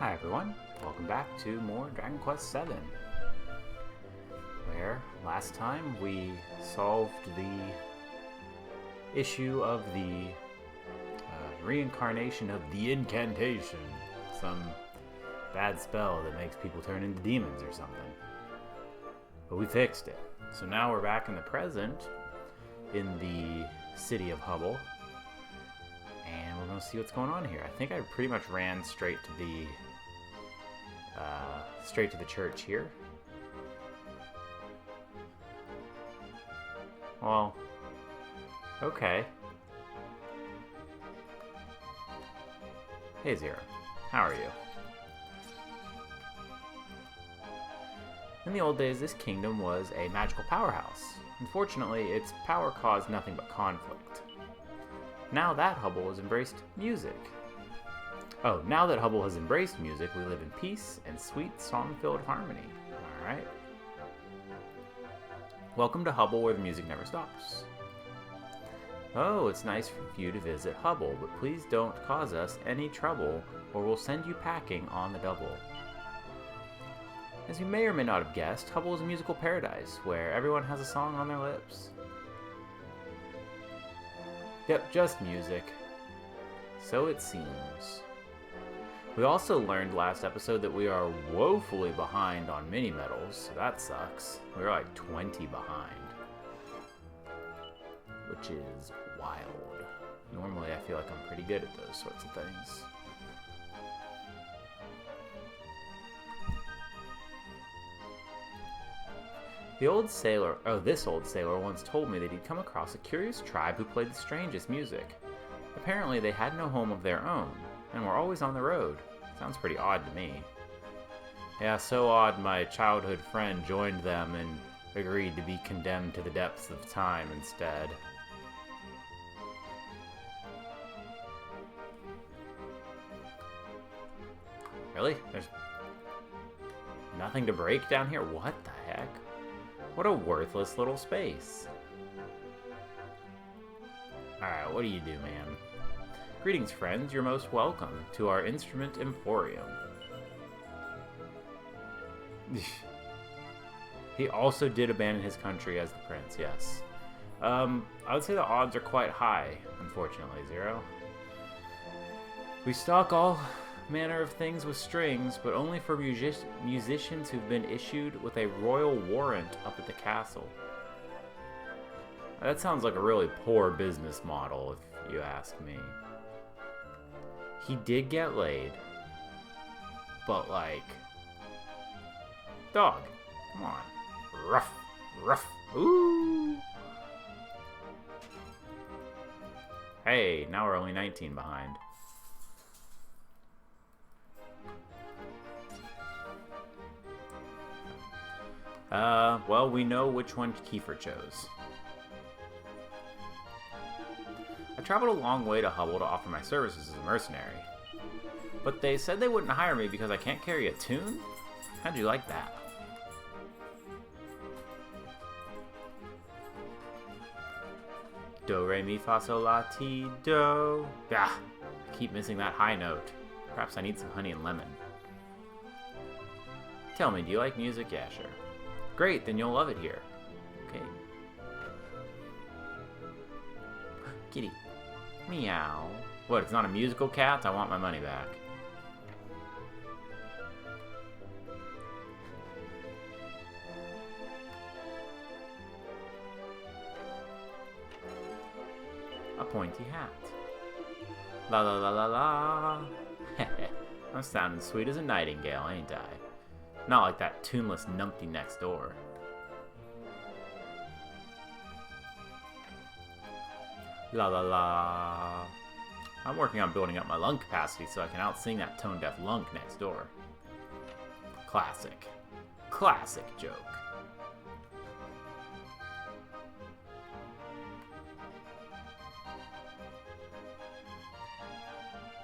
Hi everyone, welcome back to more Dragon Quest VII, where last time we solved the issue of the reincarnation of the incantation, some bad spell that makes people turn into demons or something. But we fixed it. So now we're back in the present, in the city of Hubble, and we're going to see what's going on here. I think I pretty much ran straight to the church here. Well, okay. Hey Zero, how are you? In the old days, this kingdom was a magical powerhouse. Unfortunately, its power caused nothing but conflict. Now that Hubble has embraced music. Now that Hubble has embraced music, we live in peace and sweet, song-filled harmony. Alright. Welcome to Hubble, where the music never stops. Oh, it's nice for you to visit Hubble, but please don't cause us any trouble, or we'll send you packing on the double. As you may or may not have guessed, Hubble is a musical paradise, where everyone has a song on their lips. Yep, just music. So it seems. We also learned last episode that we are woefully behind on mini-medals, so that sucks. We're like 20 behind. Which is wild. Normally I feel like I'm pretty good at those sorts of things. This old sailor once told me that he'd come across a curious tribe who played the strangest music. Apparently they had no home of their own, and were always on the road. Sounds pretty odd to me. Yeah, so odd my childhood friend joined them and agreed to be condemned to the depths of time instead. Really? There's nothing to break down here? What the heck? What a worthless little space. Alright, what do you do, man? Greetings, friends. You're most welcome to our instrument emporium. He also did abandon his country as the prince, yes. I would say the odds are quite high, unfortunately, Zero. We stock all manner of things with strings, but only for musicians who've been issued with a royal warrant up at the castle. That sounds like a really poor business model, if you ask me. He did get laid, but like, dog, come on, rough, rough, ooh. Hey, now we're only 19 behind. Well, we know which one Kiefer chose. I traveled a long way to Hubble to offer my services as a mercenary. But they said they wouldn't hire me because I can't carry a tune? How'd you like that? Do, re, mi, fa, sol, la, ti, do. Ah, I keep missing that high note. Perhaps I need some honey and lemon. Tell me, do you like music? Yeah, sure. Great, then you'll love it here. Okay. Kitty. Meow. What, it's not a musical cat? I want my money back. A pointy hat. La la la la la. I'm sounding sweet as a nightingale, ain't I? Not like that tuneless numpty next door. La la la. I'm working on building up my lung capacity so I can out-sing that tone-deaf lunk next door. Classic. Classic joke.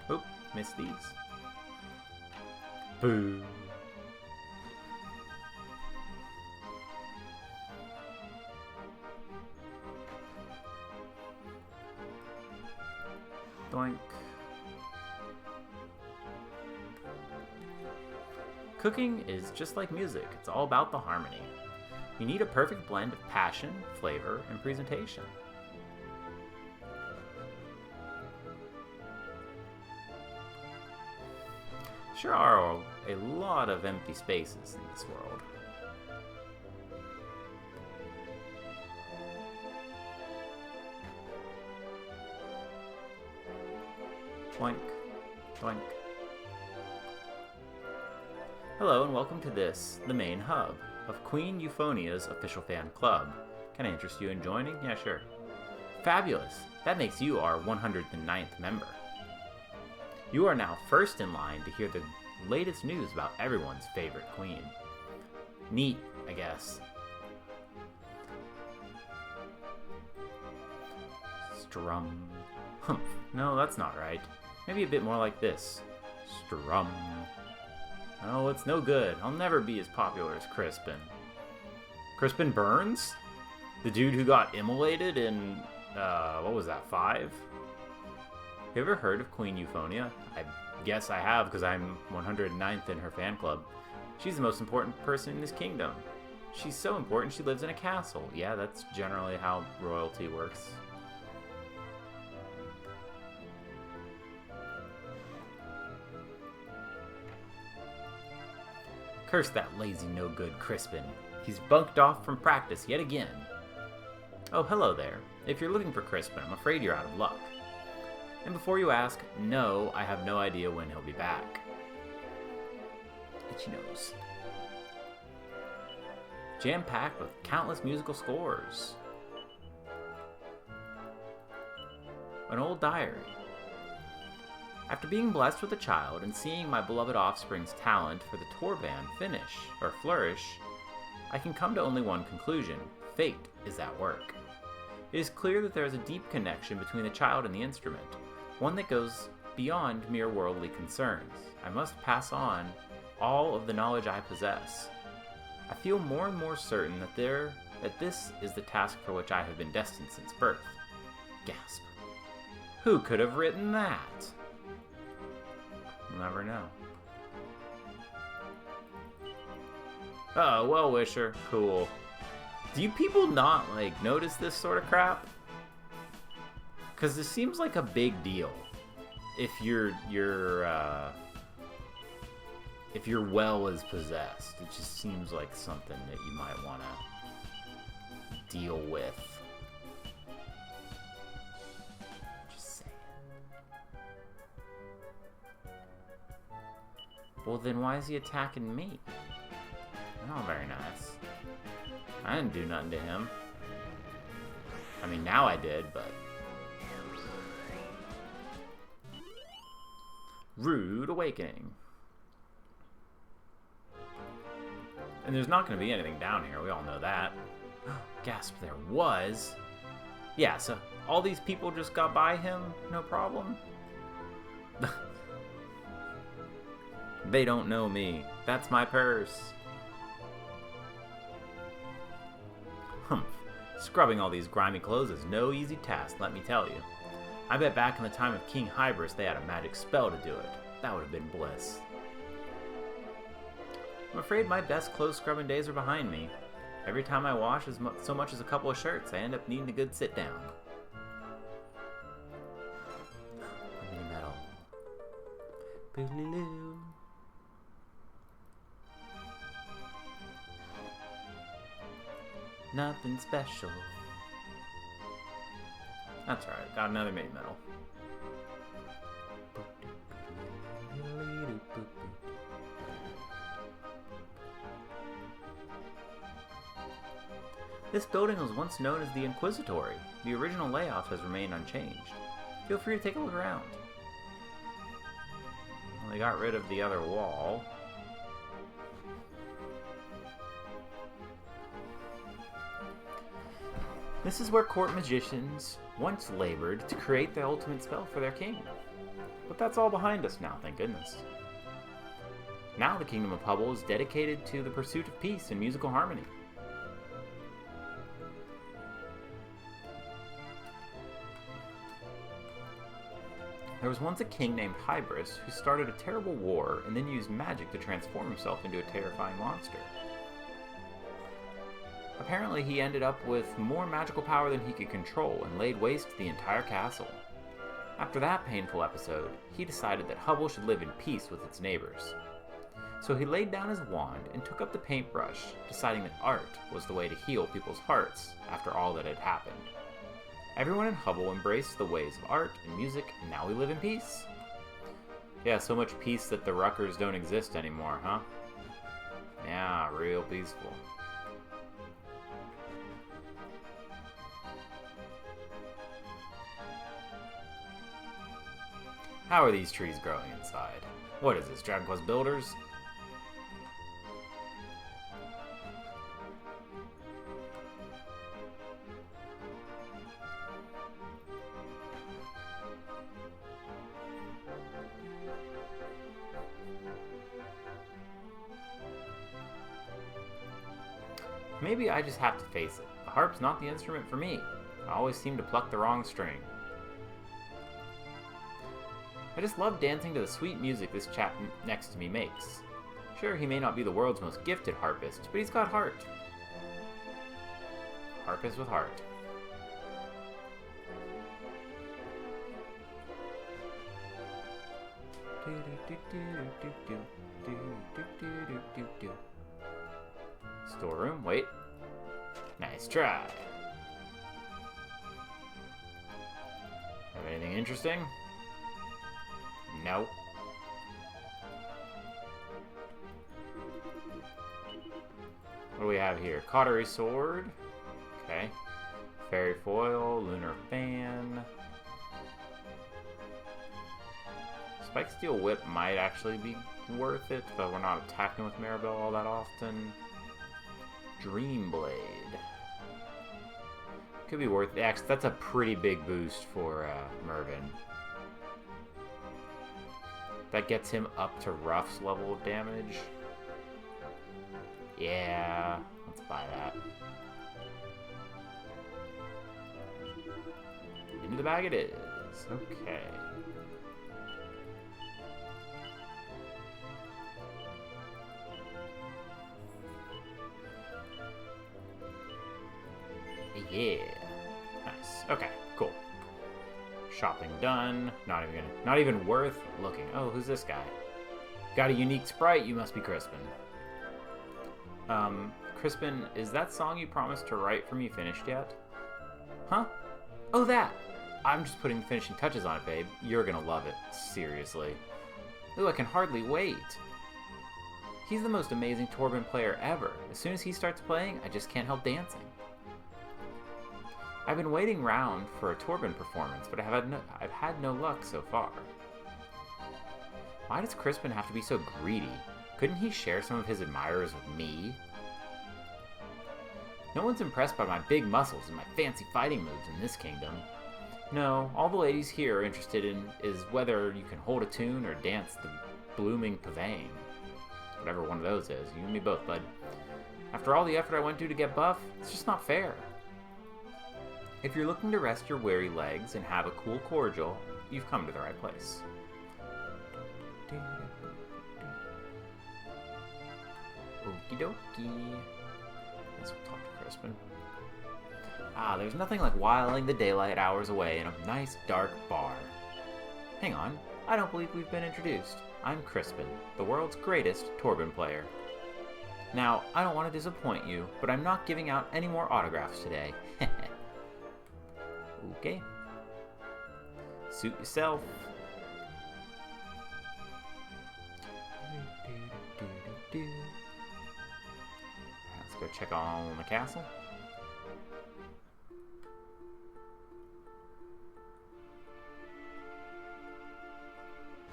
Oop, missed these. Boo. Doink. Cooking is just like music, it's all about the harmony. You need a perfect blend of passion, flavor, and presentation. Sure are a lot of empty spaces in this world. Boink, boink. Hello and welcome to this, the main hub, of Queen Euphonia's official fan club. Can I interest you in joining? Yeah, sure. Fabulous! That makes you our 109th member. You are now first in line to hear the latest news about everyone's favorite queen. Neat, I guess. Strum. Humph. No, that's not right. Maybe a bit more like this. Strum. Oh, it's no good. I'll never be as popular as Crispin. Crispin Burns? The dude who got immolated in, what was that, 5? You ever heard of Queen Euphonia? I guess I have, because I'm 109th in her fan club. She's the most important person in this kingdom. She's so important she lives in a castle. Yeah, that's generally how royalty works. Curse that lazy no-good Crispin. He's bunked off from practice yet again. Oh, hello there. If you're looking for Crispin, I'm afraid you're out of luck. And before you ask, no, I have no idea when he'll be back. Itchy nose. Jam-packed with countless musical scores. An old diary. After being blessed with a child and seeing my beloved offspring's talent for the tour band flourish, I can come to only one conclusion. Fate is at work. It is clear that there is a deep connection between the child and the instrument, one that goes beyond mere worldly concerns. I must pass on all of the knowledge I possess. I feel more and more certain that this is the task for which I have been destined since birth. Gasp. Who could have written that? You'll never know. Oh, well-wisher. Cool. Do you people not, notice this sort of crap? Because this seems like a big deal. If your well is possessed, it just seems like something that you might want to deal with. Just saying. Well, then why is he attacking me? Oh, very nice. I didn't do nothing to him. I mean, now I did, but... Rude awakening. And there's not going to be anything down here. We all know that. Gasp, there was. Yeah, so all these people just got by him? No problem? They don't know me. That's my purse. Humph. Scrubbing all these grimy clothes is no easy task, let me tell you. I bet back in the time of King Hybris they had a magic spell to do it. That would have been bliss. I'm afraid my best clothes scrubbing days are behind me. Every time I wash so much as a couple of shirts, I end up needing a good sit down. Mini metal. Boodly-loo. Nothing special. That's right, got another mini metal. This building was once known as the Inquisitory. The original layout has remained unchanged. Feel free to take a look around. Well, they got rid of the other wall. This is where court magicians once labored to create the ultimate spell for their king. But that's all behind us now, thank goodness. Now the Kingdom of Hubble is dedicated to the pursuit of peace and musical harmony. There was once a king named Hybris who started a terrible war and then used magic to transform himself into a terrifying monster. Apparently, he ended up with more magical power than he could control and laid waste to the entire castle. After that painful episode, he decided that Hubble should live in peace with its neighbors. So he laid down his wand and took up the paintbrush, deciding that art was the way to heal people's hearts after all that had happened. Everyone in Hubble embraced the ways of art and music, and now we live in peace. Yeah, so much peace that the Ruckers don't exist anymore, huh? Yeah, real peaceful. How are these trees growing inside? What is this, Dragon Quest Builders? Maybe I just have to face it. The harp's not the instrument for me. I always seem to pluck the wrong string. I just love dancing to the sweet music this chap next to me makes. Sure, he may not be the world's most gifted harpist, but he's got heart. Harpist with heart. Storeroom, wait. Nice try. Have anything interesting? No. What do we have here? Cautery sword. Okay. Fairy foil, lunar fan. Spike steel whip might actually be worth it, but we're not attacking with Maribel all that often. Dream blade. Could be worth it. Actually, that's a pretty big boost for Mervyn. That gets him up to Ruff's level of damage. Yeah, let's buy that. Into the bag it is. Okay. Yeah. Nice. Okay, cool. Shopping done. Not even worth looking. Oh, who's this guy? Got a unique sprite, you must be Crispin. Crispin, is that song you promised to write for me finished yet? Huh? Oh, that! I'm just putting the finishing touches on it, babe. You're gonna love it. Seriously. Ooh, I can hardly wait. He's the most amazing Torben player ever. As soon as he starts playing, I just can't help dancing. I've been waiting around for a Torben performance, but I've had no luck so far. Why does Crispin have to be so greedy? Couldn't he share some of his admirers with me? No one's impressed by my big muscles and my fancy fighting moves in this kingdom. No, all the ladies here are interested in is whether you can hold a tune or dance the blooming pavane. Whatever one of those is, you and me both, bud. After all the effort I went to get buff, it's just not fair. If you're looking to rest your weary legs and have a cool cordial, you've come to the right place. Okie dokie. Guess we'll talk to Crispin. Ah, there's nothing like whiling the daylight hours away in a nice dark bar. Hang on, I don't believe we've been introduced. I'm Crispin, the world's greatest Torben player. Now, I don't want to disappoint you, but I'm not giving out any more autographs today. Okay. Suit yourself. Let's go check on the castle.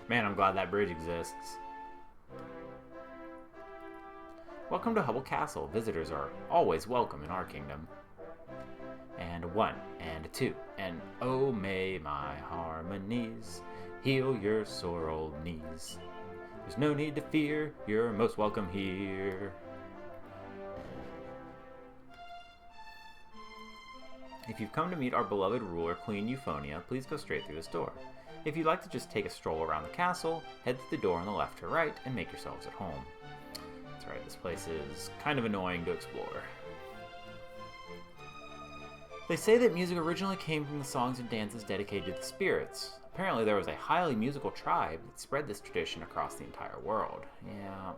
Man, I'm glad that bridge exists. Welcome to Hubble Castle. Visitors are always welcome in our kingdom. And 1, and 2, and oh may my harmonies heal your sore old knees. There's no need to fear, you're most welcome here. If you've come to meet our beloved ruler, Queen Euphonia, please go straight through this door. If you'd like to just take a stroll around the castle, head to the door on the left or right and make yourselves at home. That's right, this place is kind of annoying to explore. They say that music originally came from the songs and dances dedicated to the spirits. Apparently there was a highly musical tribe that spread this tradition across the entire world. Yeah.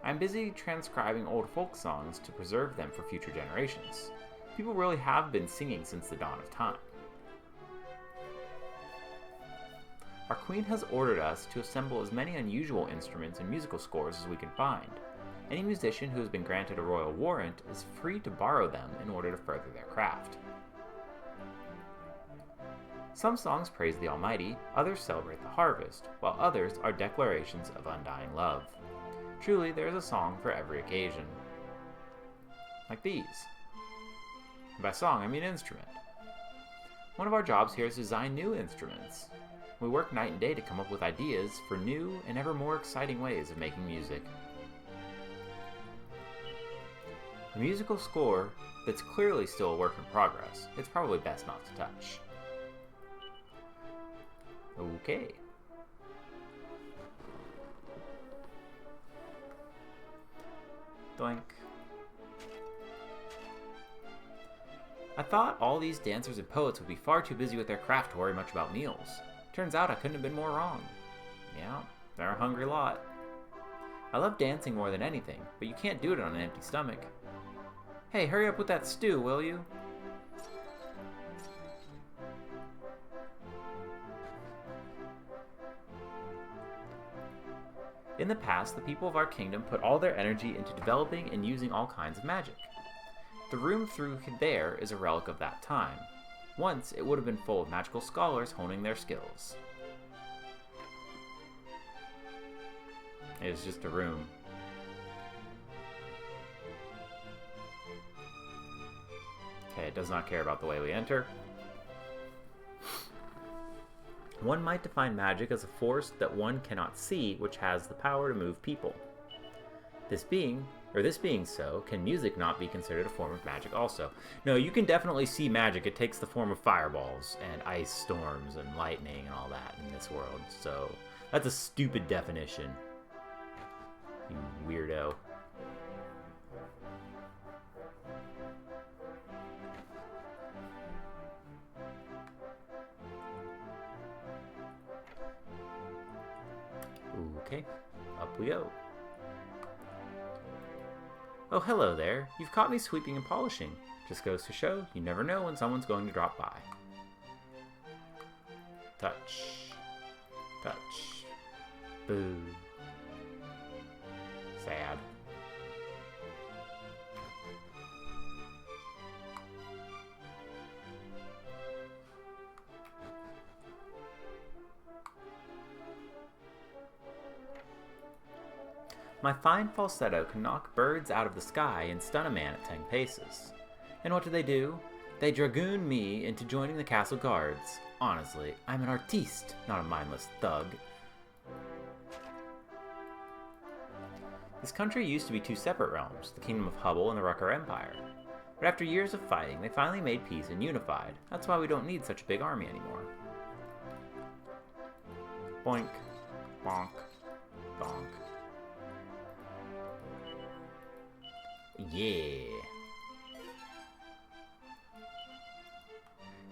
I'm busy transcribing old folk songs to preserve them for future generations. People really have been singing since the dawn of time. Our queen has ordered us to assemble as many unusual instruments and musical scores as we can find. Any musician who has been granted a royal warrant is free to borrow them in order to further their craft. Some songs praise the Almighty, others celebrate the harvest, while others are declarations of undying love. Truly, there is a song for every occasion. Like these. And by song, I mean instrument. One of our jobs here is to design new instruments. We work night and day to come up with ideas for new and ever more exciting ways of making music. A musical score that's clearly still a work in progress. It's probably best not to touch. Okay. Doink. I thought all these dancers and poets would be far too busy with their craft to worry much about meals. Turns out I couldn't have been more wrong. Yeah, they're a hungry lot. I love dancing more than anything, but you can't do it on an empty stomach. Hey, hurry up with that stew, will you? In the past, the people of our kingdom put all their energy into developing and using all kinds of magic. The room through there is a relic of that time. Once, it would have been full of magical scholars honing their skills. It was just a room. Okay, it does not care about the way we enter. One might define magic as a force that one cannot see, which has the power to move people. This being so, can music not be considered a form of magic also? No, you can definitely see magic. It takes the form of fireballs and ice storms and lightning and all that in this world. So that's a stupid definition. You weirdo. Okay, up we go. Oh, hello there. You've caught me sweeping and polishing. Just goes to show, you never know when someone's going to drop by. Touch. Touch. Boo. Sad. My fine falsetto can knock birds out of the sky and stun a man at 10 paces. And what do? They dragoon me into joining the castle guards. Honestly, I'm an artiste, not a mindless thug. This country used to be two separate realms, the Kingdom of Hubble and the Rucker Empire. But after years of fighting, they finally made peace and unified. That's why we don't need such a big army anymore. Boink. Bonk. Bonk. Yeah.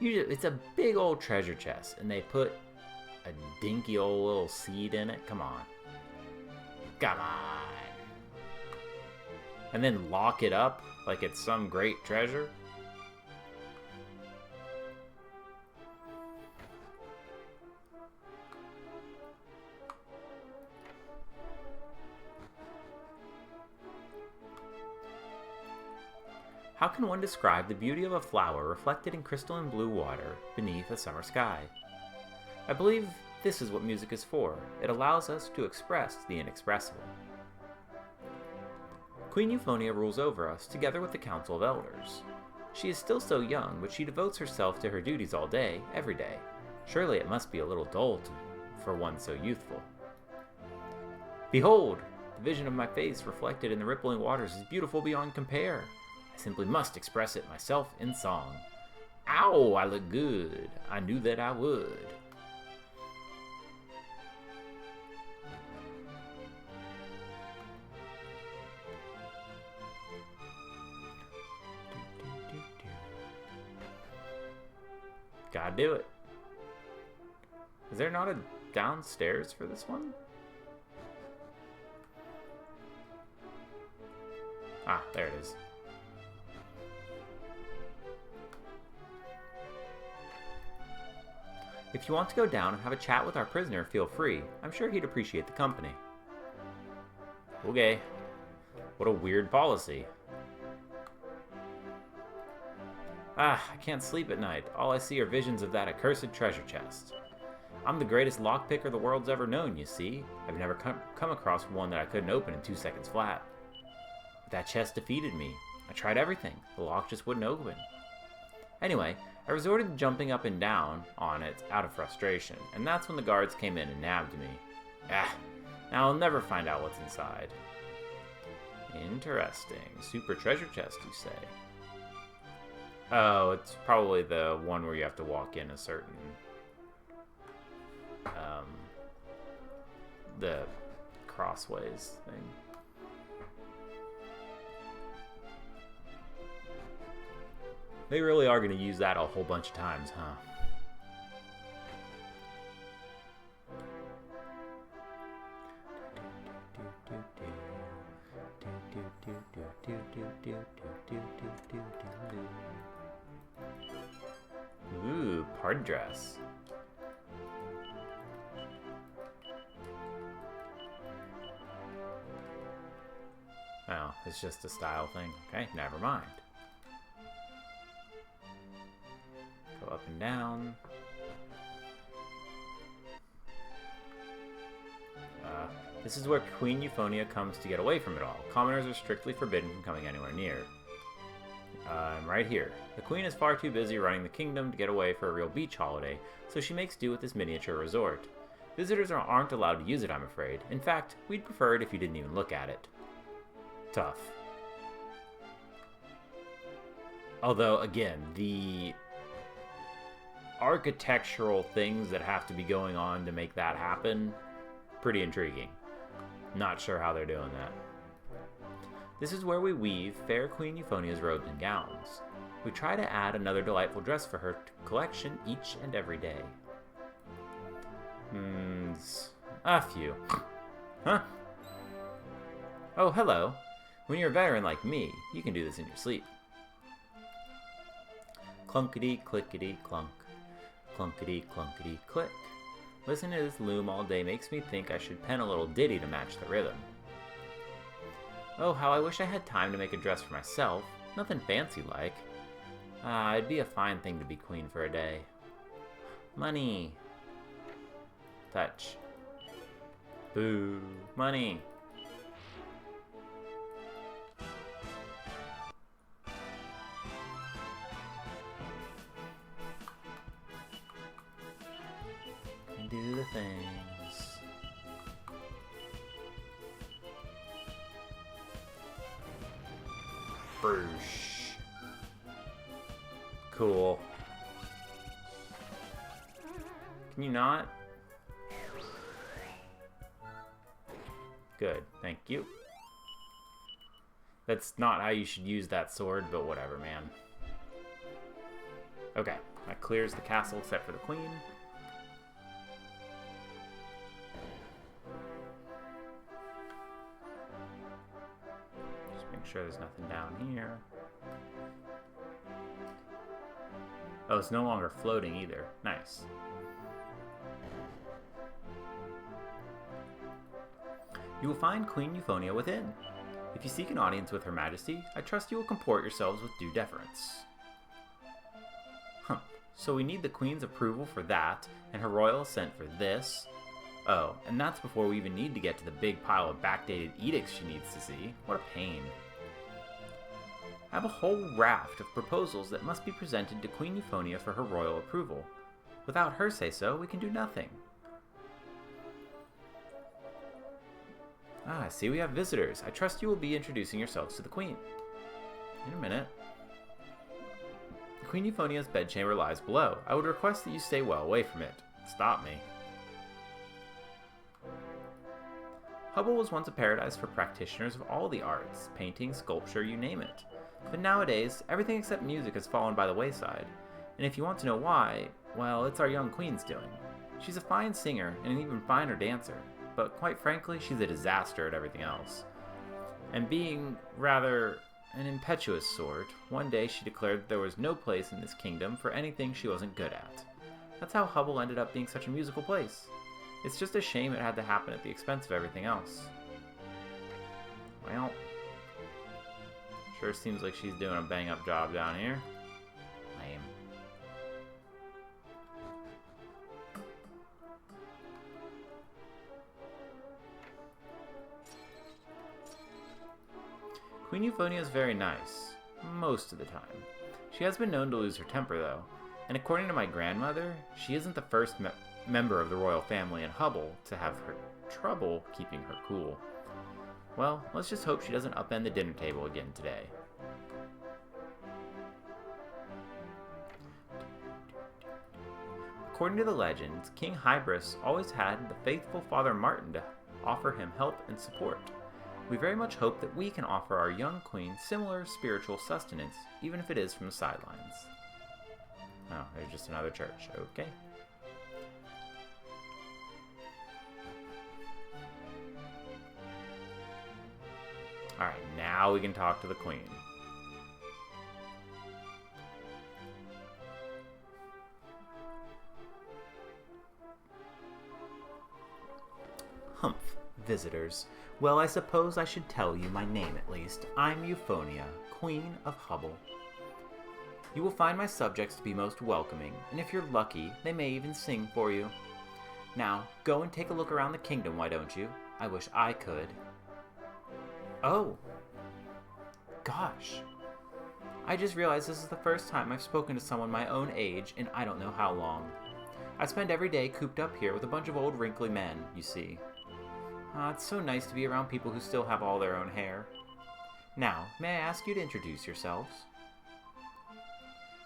It's a big old treasure chest, and they put a dinky old little seed in it. Come on. Come on. And then lock it up like it's some great treasure. How can one describe the beauty of a flower reflected in crystalline blue water beneath a summer sky? I believe this is what music is for. It allows us to express the inexpressible. Queen Euphonia rules over us, together with the Council of Elders. She is still so young, but she devotes herself to her duties all day, every day. Surely it must be a little dull for one so youthful. Behold! The vision of my face reflected in the rippling waters is beautiful beyond compare. I simply must express it myself in song. Ow, I look good. I knew that I would. Gotta do it. Is there not a downstairs for this one? Ah, there it is. If you want to go down and have a chat with our prisoner, feel free. I'm sure he'd appreciate the company. Okay. What a weird policy. Ah, I can't sleep at night. All I see are visions of that accursed treasure chest. I'm the greatest lockpicker the world's ever known, you see. I've never come across one that I couldn't open in 2 seconds flat. But that chest defeated me. I tried everything. The lock just wouldn't open. Anyway, I resorted to jumping up and down on it out of frustration, and that's when the guards came in and nabbed me. Ah, now I'll never find out what's inside. Interesting. Super treasure chest, you say? Oh, it's probably the one where you have to walk in a certain... the crossways thing. They really are going to use that a whole bunch of times, huh? Ooh, party dress. Oh, it's just a style thing. Okay, never mind. Go up and down. This is where Queen Euphonia comes to get away from it all. Commoners are strictly forbidden from coming anywhere near. I'm right here. The Queen is far too busy running the kingdom to get away for a real beach holiday, so she makes do with this miniature resort. Visitors aren't allowed to use it, I'm afraid. In fact, we'd prefer it if you didn't even look at it. Tough. Although, again, the architectural things that have to be going on to make that happen, pretty intriguing. Not sure how they're doing that. This is where we weave fair Queen Euphonia's robes and gowns. We try to add another delightful dress for her collection each and every day. A few. Huh? Oh, hello. When you're a veteran like me, you can do this in your sleep. Clunkety, clickety, clunk. Clunkety, clunkety, click. Listening to this loom all day makes me think I should pen a little ditty to match the rhythm. Oh, how I wish I had time to make a dress for myself. Nothing fancy like. It'd be a fine thing to be queen for a day. Money. Touch. Boo. Money. Do the things. Broosh. Cool. Can you not? Good, thank you. That's not how you should use that sword, but whatever, man. Okay, that clears the castle except for the queen. Sure there's nothing down here. Oh, it's no longer floating either. Nice. You will find Queen Euphonia within. If you seek an audience with Her Majesty, I trust you will comport yourselves with due deference. So we need the Queen's approval for that, and her royal assent for this. Oh, and that's before we even need to get to the big pile of backdated edicts she needs to see. What a pain. I have a whole raft of proposals that must be presented to Queen Euphonia for her royal approval. Without her say-so, we can do nothing. I see we have visitors. I trust you will be introducing yourselves to the Queen. In a minute. Queen Euphonia's bedchamber lies below. I would request that you stay well away from it. Stop me. Hubble was once a paradise for practitioners of all the arts, painting, sculpture, you name it. But nowadays, everything except music has fallen by the wayside. And if you want to know why, well, it's our young queen's doing. She's a fine singer and an even finer dancer, but quite frankly, she's a disaster at everything else. And being rather an impetuous sort, one day she declared that there was no place in this kingdom for anything she wasn't good at. That's how Hubble ended up being such a musical place. It's just a shame it had to happen at the expense of everything else. Well, sure seems like she's doing a bang-up job down here. Lame. Queen Euphronia is very nice, most of the time. She has been known to lose her temper, though, and according to my grandmother, she isn't the first member of the royal family in Hubble to have her trouble keeping her cool. Well, let's just hope she doesn't upend the dinner table again today. According to the legends, King Hybris always had the faithful Father Martin to offer him help and support. We very much hope that we can offer our young queen similar spiritual sustenance, even if it is from the sidelines. Oh, there's just another church. Okay. Alright, now we can talk to the queen. Humph, visitors. Well, I suppose I should tell you my name at least. I'm Euphonia, Queen of Hubble. You will find my subjects to be most welcoming, and if you're lucky, they may even sing for you. Now, go and take a look around the kingdom, why don't you? I wish I could. Oh. Gosh. I just realized this is the first time I've spoken to someone my own age in I don't know how long. I spend every day cooped up here with a bunch of old wrinkly men, you see. It's so nice to be around people who still have all their own hair. Now, may I ask you to introduce yourselves?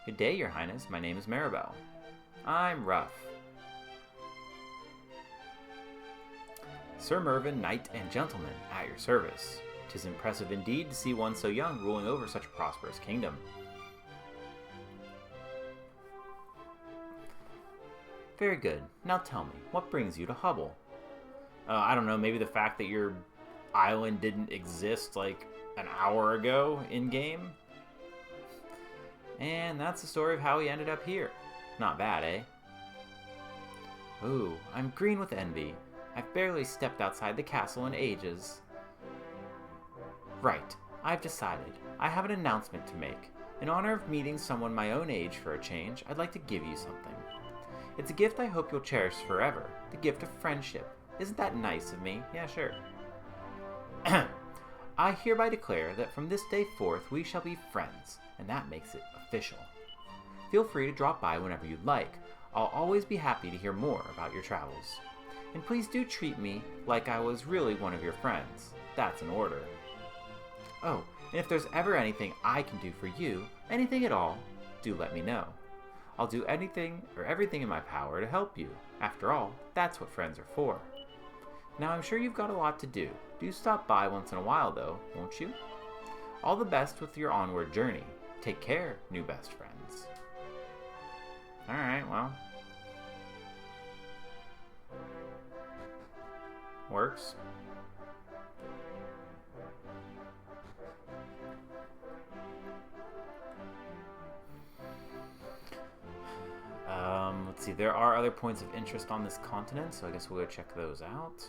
Good day, Your Highness. My name is Maribel. I'm Ruff. Sir Mervyn, knight and gentleman, at your service. 'Tis impressive indeed to see one so young ruling over such a prosperous kingdom. Very good. Now tell me, what brings you to Hubble? I don't know, maybe the fact that your island didn't exist like an hour ago in-game? And that's the story of how he ended up here. Not bad, eh? Ooh, I'm green with envy. I've barely stepped outside the castle in ages. Right, I've decided. I have an announcement to make. In honor of meeting someone my own age for a change, I'd like to give you something. It's a gift I hope you'll cherish forever. The gift of friendship. Isn't that nice of me? Yeah, sure. I hereby declare that from this day forth we shall be friends, and that makes it official. Feel free to drop by whenever you'd like. I'll always be happy to hear more about your travels. And please do treat me like I was really one of your friends. That's an order. Oh, and if there's ever anything I can do for you, anything at all, do let me know. I'll do anything or everything in my power to help you. After all, that's what friends are for. Now, I'm sure you've got a lot to do. Do stop by once in a while, though, won't you? All the best with your onward journey. Take care, new best friends. Alright, well. Works. Let's see, there are other points of interest on this continent, so I guess we'll go check those out.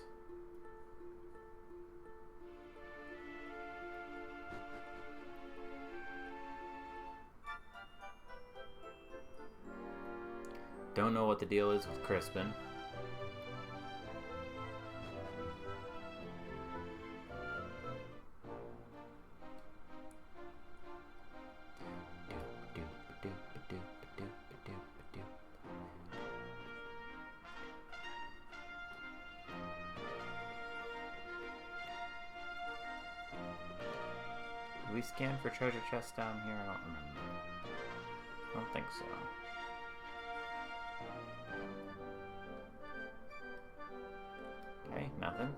Don't know what the deal is with Crispin. Did we scan for treasure chests down here? I don't remember. I don't think so. Okay, nothing.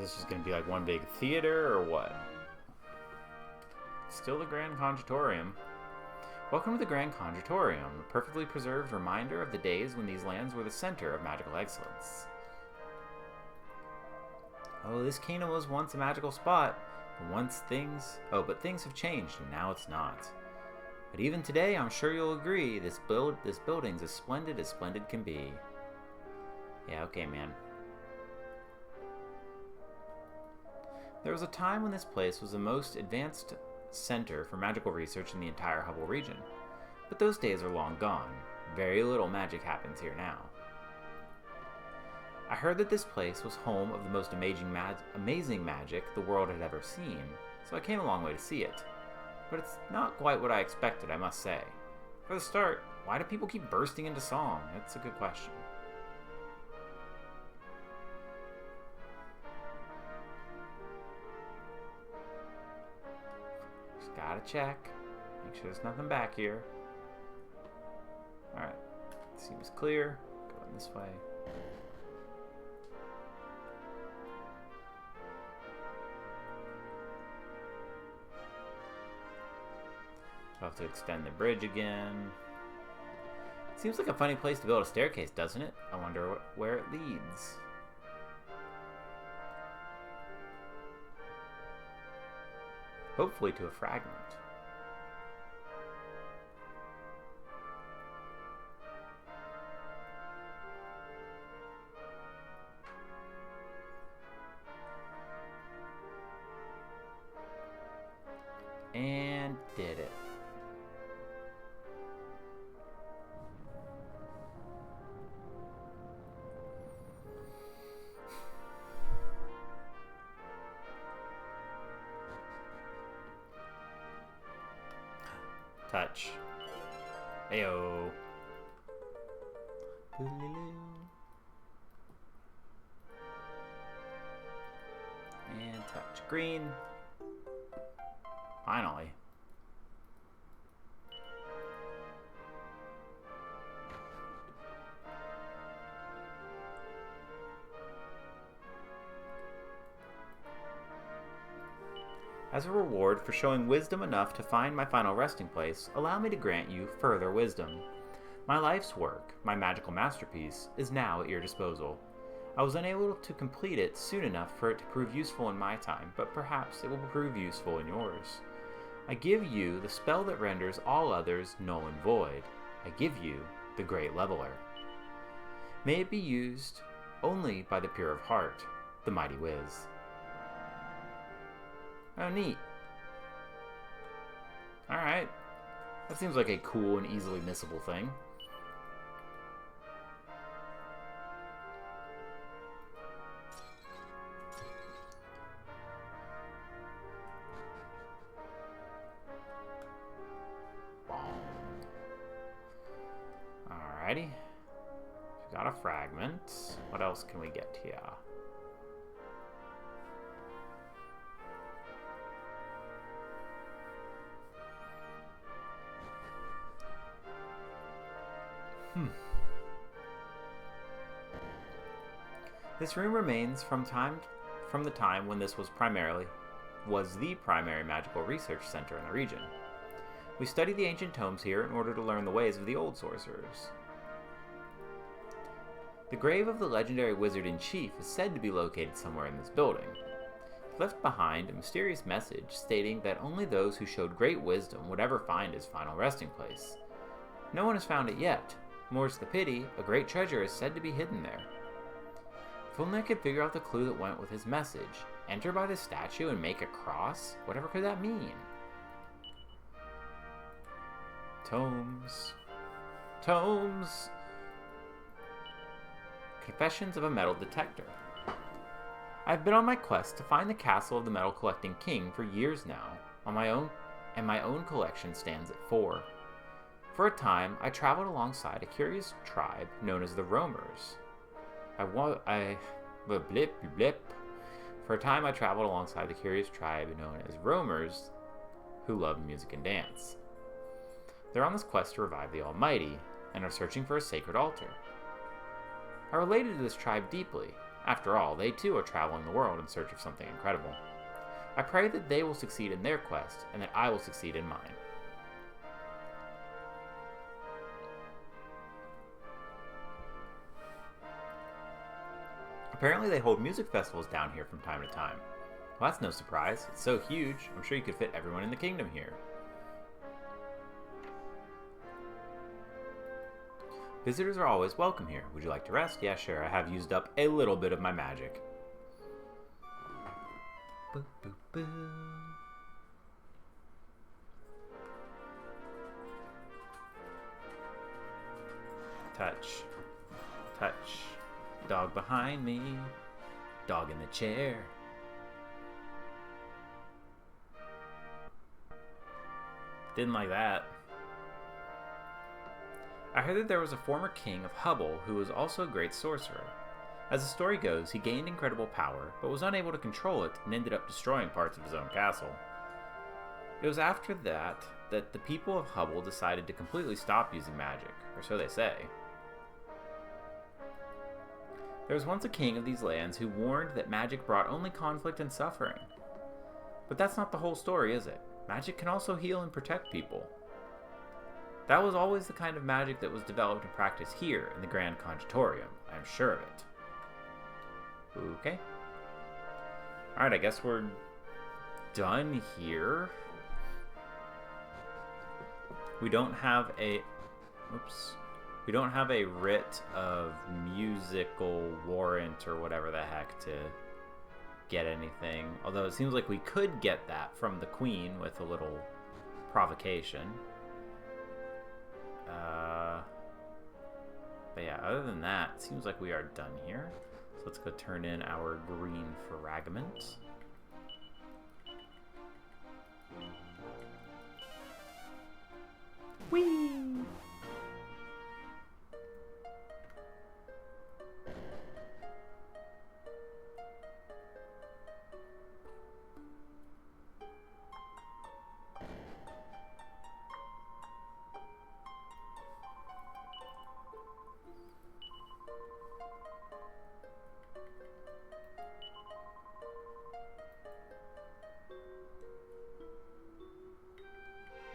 this just going to be like one big theater or what? Still the Grand Conjuratorium. Welcome to the Grand Conjuratorium, a perfectly preserved reminder of the days when these lands were the center of magical excellence. Oh, this kingdom was once a magical spot. But things have changed and now it's not. But even today, I'm sure you'll agree, this building's as splendid can be. Yeah, okay, man. There was a time when this place was the most advanced center for magical research in the entire Hubble region. But those days are long gone. Very little magic happens here now. I heard that this place was home of the most amazing magic the world had ever seen, so I came a long way to see it. But it's not quite what I expected, I must say. For the start, why do people keep bursting into song? That's a good question. Just gotta check. Make sure there's nothing back here. Alright. Seems clear. Going this way. I'll have to extend the bridge again. Seems like a funny place to build a staircase, doesn't it? I wonder where it leads. Hopefully to a fragment. And did it. Touch. Ayo. And touch. Green. Finally. As a reward for showing wisdom enough to find my final resting place, allow me to grant you further wisdom. My life's work, my magical masterpiece, is now at your disposal. I was unable to complete it soon enough for it to prove useful in my time, but perhaps it will prove useful in yours. I give you the spell that renders all others null and void. I give you the Great Leveler. May it be used only by the pure of heart, the mighty Wiz. Oh, neat. Alright. That seems like a cool and easily missable thing. Alrighty. We got a fragment. What else can we get here? This room remains from the time when this was the primary magical research center in the region. We study the ancient tomes here in order to learn the ways of the old sorcerers. The grave of the legendary wizard-in-chief is said to be located somewhere in this building. He left behind a mysterious message stating that only those who showed great wisdom would ever find his final resting place. No one has found it yet. More's the pity, a great treasure is said to be hidden there. If only I could figure out the clue that went with his message. Enter by the statue and make a cross? Whatever could that mean? Tomes. Tomes! Confessions of a Metal Detector. I've been on my quest to find the castle of the metal collecting king for years now, and my own collection stands at 4. For a time, I traveled alongside a curious tribe known as the Roamers. For a time, I traveled alongside the curious tribe known as Roamers, who love music and dance. They're on this quest to revive the Almighty, and are searching for a sacred altar. I related to this tribe deeply. After all, they too are traveling the world in search of something incredible. I pray that they will succeed in their quest, and that I will succeed in mine. Apparently they hold music festivals down here from time to time. Well, that's no surprise. It's so huge, I'm sure you could fit everyone in the kingdom here. Visitors are always welcome here. Would you like to rest? Yeah, sure. I have used up a little bit of my magic. Boo, boo, boo. Touch. Touch. Dog behind me. Dog in the chair. Didn't like that. I heard that there was a former king of Hubble who was also a great sorcerer. As the story goes, he gained incredible power, but was unable to control it and ended up destroying parts of his own castle. It was after that the people of Hubble decided to completely stop using magic, or so they say. There was once a king of these lands who warned that magic brought only conflict and suffering. But that's not the whole story, is it? Magic can also heal and protect people. That was always the kind of magic that was developed and practiced here in the Grand Congitorium. I'm sure of it. Okay. Alright, I guess we're done here. We don't have a... Oops. We don't have a writ of musical warrant or whatever the heck to get anything. Although it seems like we could get that from the Queen with a little provocation. But yeah, other than that, it seems like we are done here. So let's go turn in our green fragment. Whee!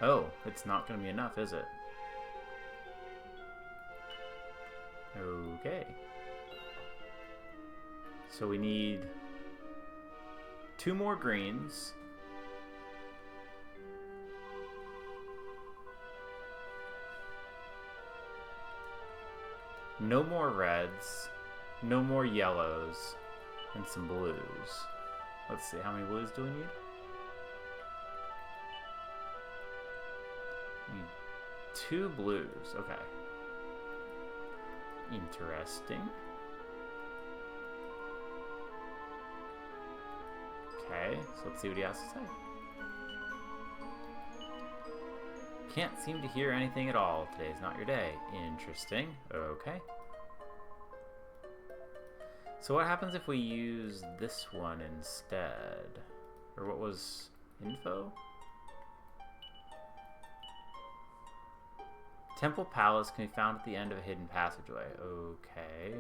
Oh, it's not going to be enough, is it? Okay. So we need 2 more greens. No more reds. No more yellows. And some blues. Let's see, how many blues do we need? 2 blues, okay. Interesting. Okay, so let's see what he has to say. Can't seem to hear anything at all. Today's not your day. Interesting. Okay. So what happens if we use this one instead? Or what was info? Temple Palace can be found at the end of a hidden passageway. Okay.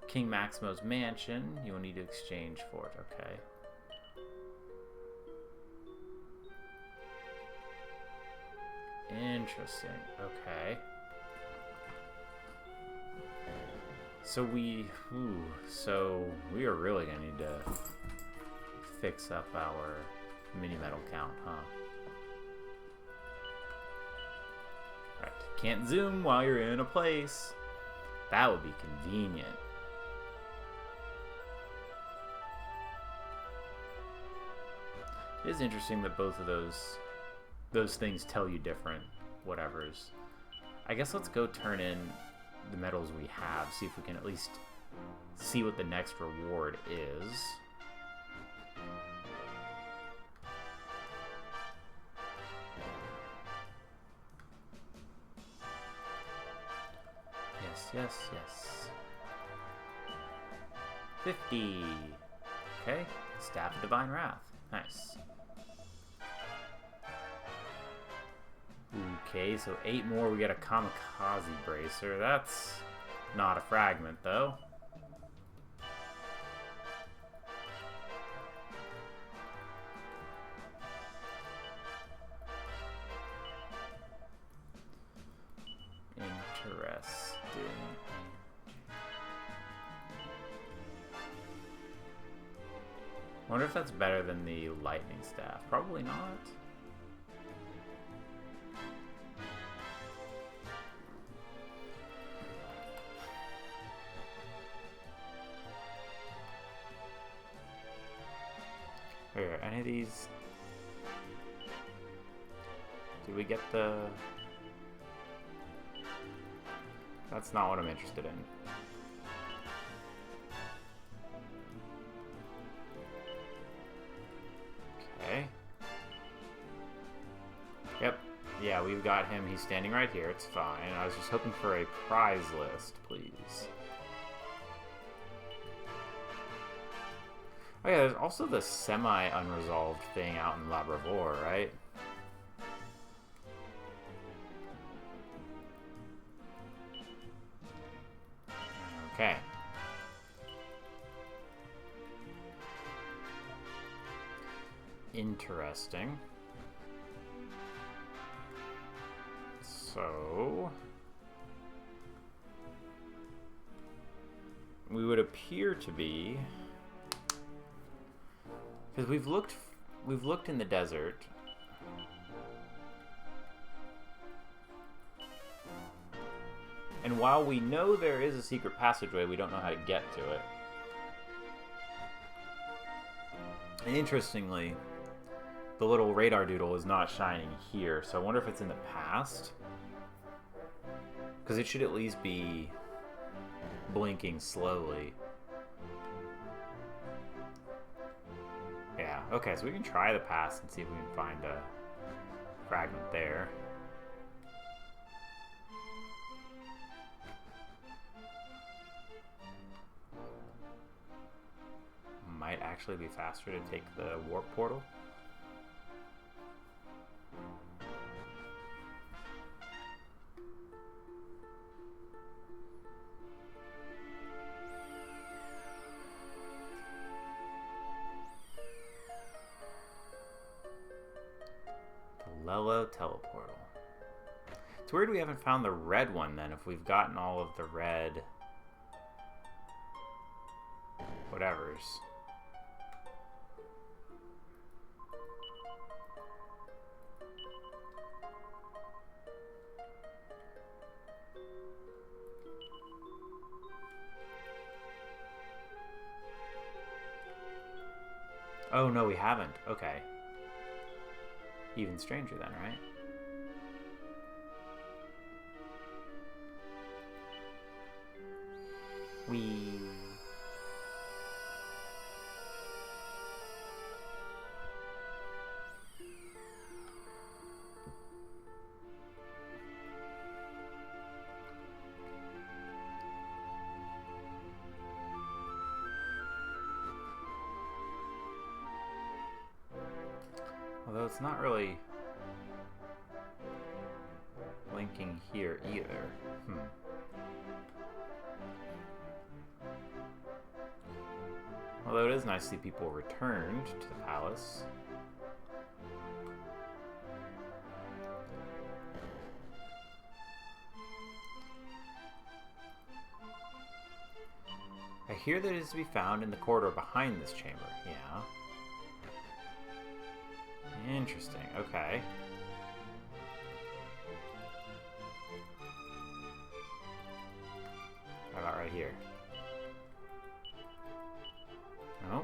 King Maximo's mansion. You will need to exchange for it. Okay. Interesting. Okay. So we are really gonna need to fix up our mini metal count, huh? Right. Can't zoom while you're in a place. That would be convenient. It is interesting that both of those things tell you different whatevers. I guess let's go turn in the medals we have, see if we can at least see what the next reward is. Yes. 50. Okay. Staff of Divine Wrath. Nice. Okay, so 8 more. We got a Kamikaze Bracer. That's not a fragment, though. I wonder if that's better than the lightning staff. Probably not. Here, any of these... Did we get the... That's not what I'm interested in. Okay. Yep. Yeah, we've got him. He's standing right here. It's fine. I was just hoping for a prize list, please. Oh yeah, there's also the semi-unresolved thing out in Labravore, right? Okay. Interesting. So... we would appear to be... because we've looked in the desert. And while we know there is a secret passageway, we don't know how to get to it. And interestingly, the little radar doodle is not shining here, so I wonder if it's in the past. Because it should at least be blinking slowly. Yeah, okay, so we can try the past and see if we can find a fragment there. Might actually be faster to take the warp portal. The Lelo teleportal. It's weird we haven't found the red one then, if we've gotten all of the red whatevers. Oh, no, we haven't. Okay. Even stranger then, right? Although it's not really blinking here either. Although it is nice to see people returned to the palace. I hear that it is to be found in the corridor behind this chamber. Yeah. Interesting, okay. How about right here? Oh.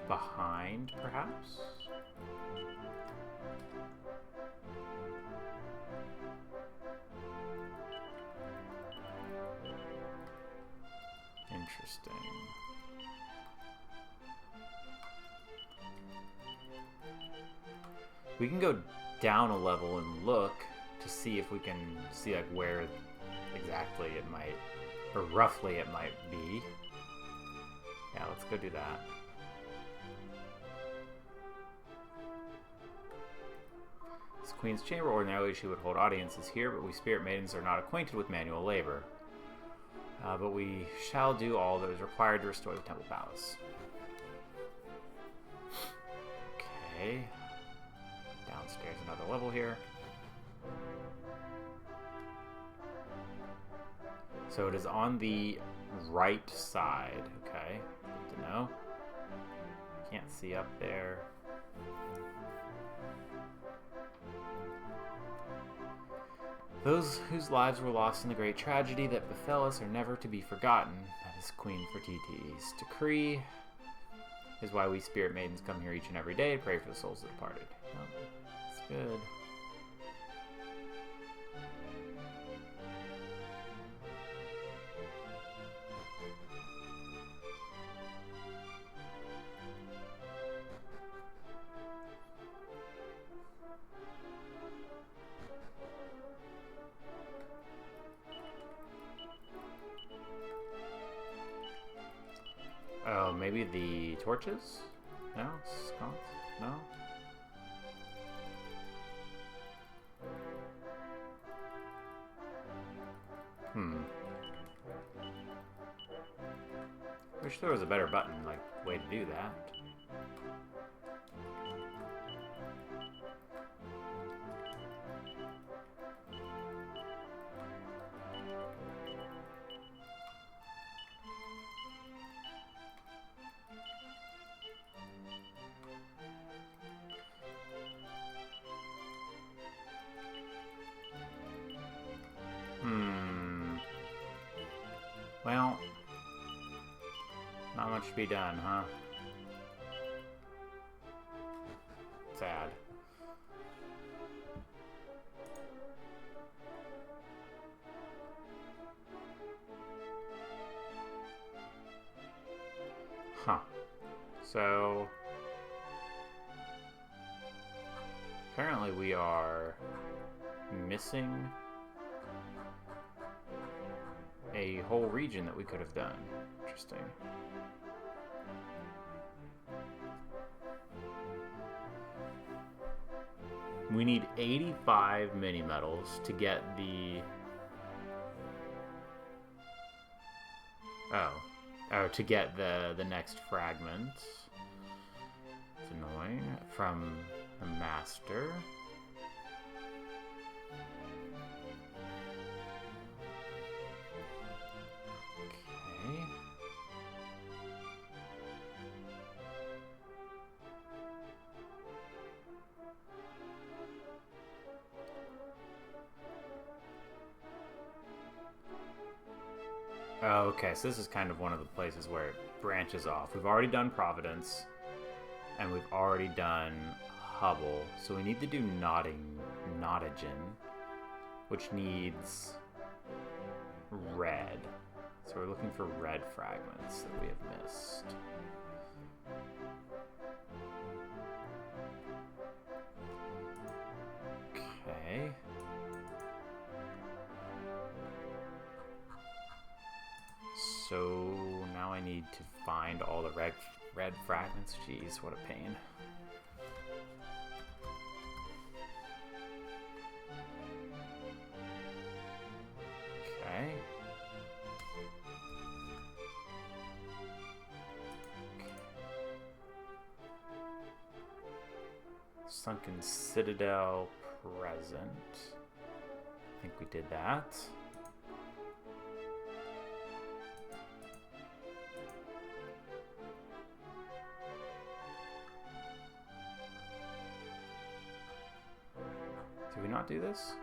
Behind, perhaps? Interesting. We can go down a level and look to see if we can see like where exactly it might, or roughly it might be. Yeah, let's go do that. This queen's chamber. Ordinarily, she would hold audiences here, but we spirit maidens are not acquainted with manual labor. But we shall do all that is required to restore the temple palace. Okay. Downstairs, another level here. So it is on the right side. Okay. Good to know. Can't see up there. Those whose lives were lost in the great tragedy that befell us are never to be forgotten. That is Queen Fertiti's decree. Is why we spirit maidens come here each and every day to pray for the souls of the departed. Oh, that's good. Oh, maybe the torches? No? Sconce? No? Wish there was a better button, like, way to do that. Well, not much to be done, huh? Sad. Huh. So, apparently we are missing a whole region that we could have done. Interesting. We need 85 mini metals to get the... to get the next fragment. It's annoying. From the master. Okay. Oh, okay, so this is kind of one of the places where it branches off. We've already done Providence, and we've already done Hubble, so we need to do Nottagen, which needs red. So we're looking for red fragments that we have missed. Okay. So now I need to find all the red fragments. Jeez, what a pain. Okay. Sunken Citadel present. I think we did that. Did we not do this?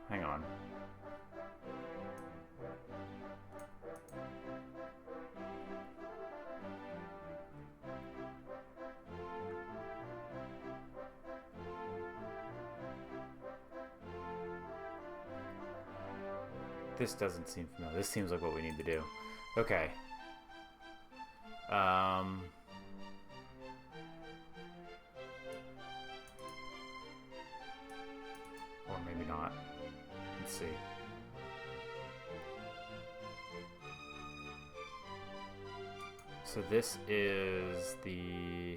Hang on. This doesn't seem familiar. This seems like what we need to do. Okay. Or maybe not. Let's see. So this is the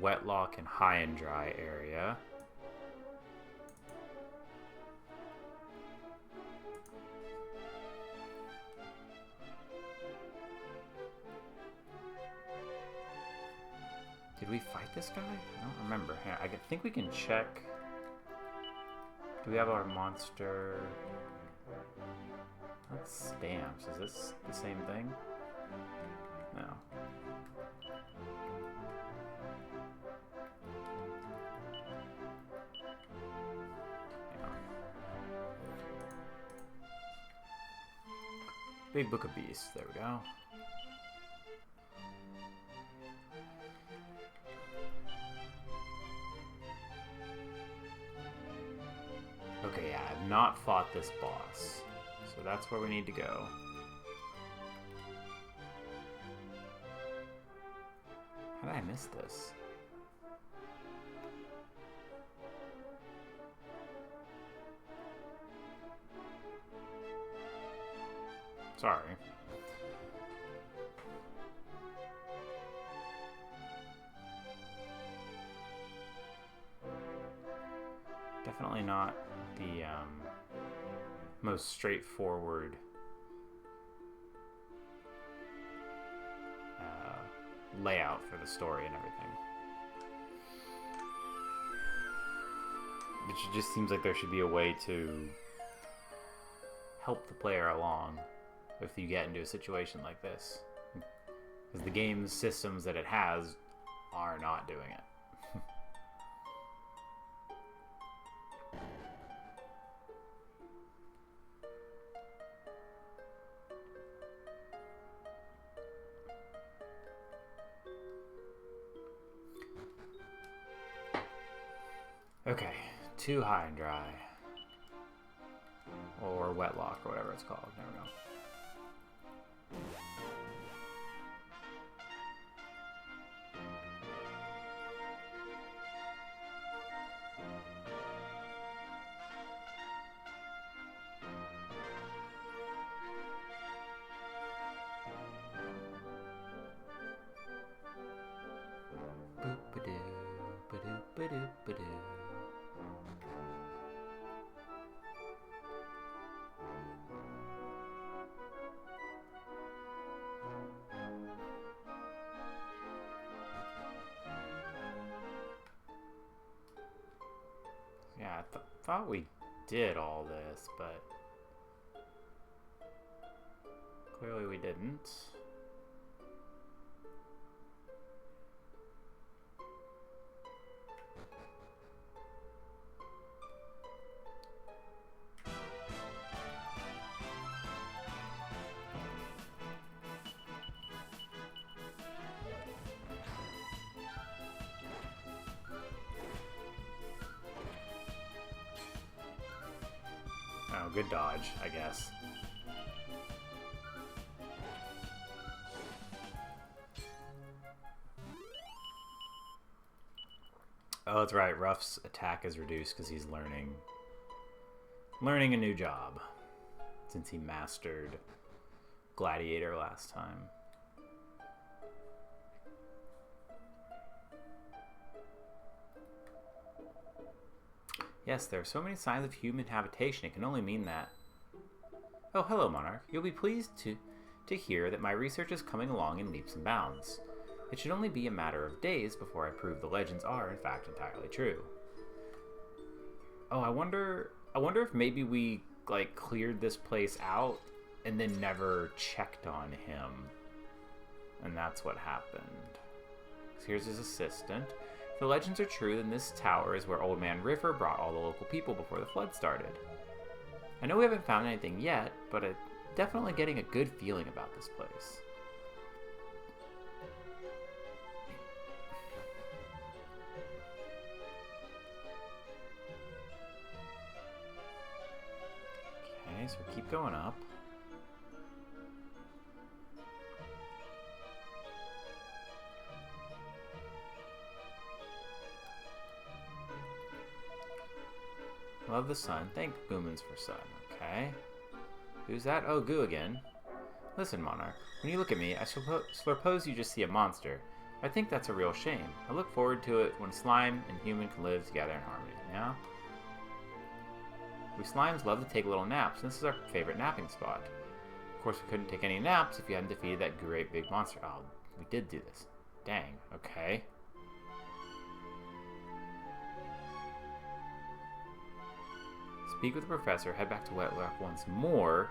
wetlock and high and dry area. Did we fight this guy? I don't remember. Here, I think we can check. Do we have our monster? That's stamps. Is this the same thing? No. Big Book of Beasts. There we go. Okay, yeah, I've not fought this boss. So that's where we need to go. How did I miss this? Sorry. Definitely not the most straightforward layout for the story and everything. It just seems like there should be a way to help the player along if you get into a situation like this. Because the game's systems that it has are not doing it. Okay, too high and dry. Or wetlock, or whatever it's called. There we go. Boop-a-doo, ba-doo-ba-doo-ba-doo. Yeah, I thought we did all this, but clearly we didn't. Oh, good dodge, I guess. Oh, that's right. Ruff's attack is reduced because he's learning a new job since he mastered Gladiator last time. Yes, there are so many signs of human habitation. It can only mean that. Oh, hello, Monarch. You'll be pleased to hear that my research is coming along in leaps and bounds. It should only be a matter of days before I prove the legends are, in fact, entirely true. Oh, I wonder if maybe we, like, cleared this place out and then never checked on him. And that's what happened. So here's his assistant. If the legends are true, then this tower is where Old Man River brought all the local people before the flood started. I know we haven't found anything yet, but I'm definitely getting a good feeling about this place. Okay, so we keep going up. Love the sun. Thank Boomins for sun. Okay. Who's that? Oh, Goo again. Listen, Monarch. When you look at me, I suppose you just see a monster. I think that's a real shame. I look forward to it when slime and human can live together in harmony. Yeah? We slimes love to take little naps, and this is our favorite napping spot. Of course, we couldn't take any naps if you hadn't defeated that great big monster. Oh, we did do this. Dang. Okay. Speak with the professor, head back to Wet Rock once more.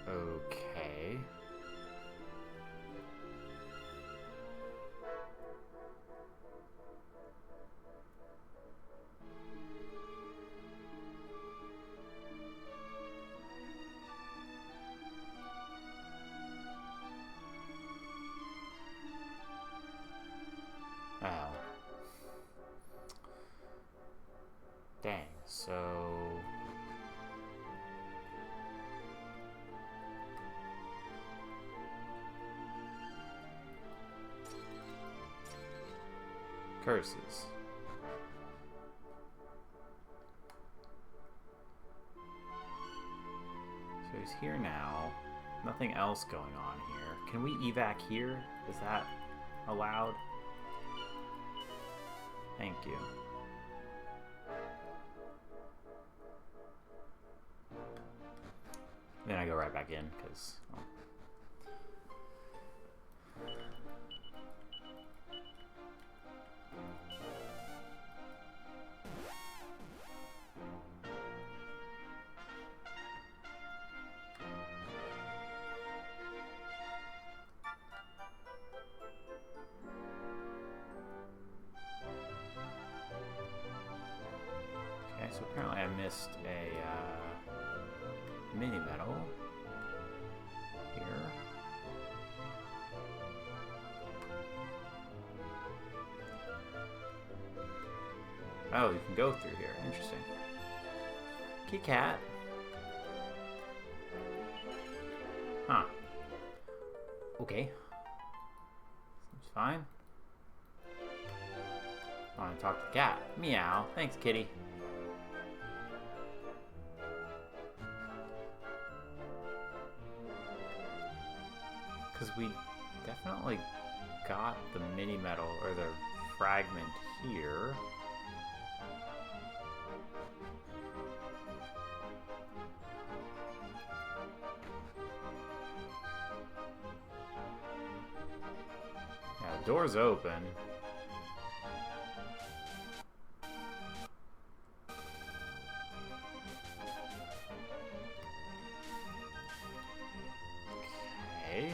Okay. Oh. Dang, so... Curses. So he's here now. Nothing else going on here. Can we evac here? Is that allowed? Thank you. Then I go right back in, because... Well. Okay, so apparently I missed a mini medal here. Oh, you can go through here. Interesting. Key cat. Huh. Okay. Seems fine. I want to talk to the cat. Meow. Thanks, kitty. Because we definitely got the mini medal or the fragment here. Yeah, the door's open. Okay.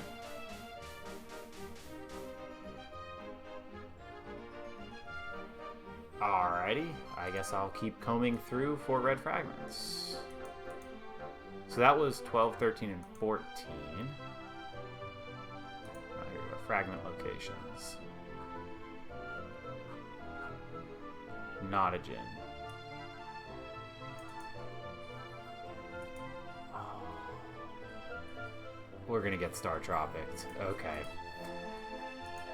Alrighty, I guess I'll keep combing through for red fragments. So that was 12, 13, and 14. Here we go, fragment locations. Nottagen. Oh. We're gonna get Star Tropicked. Okay.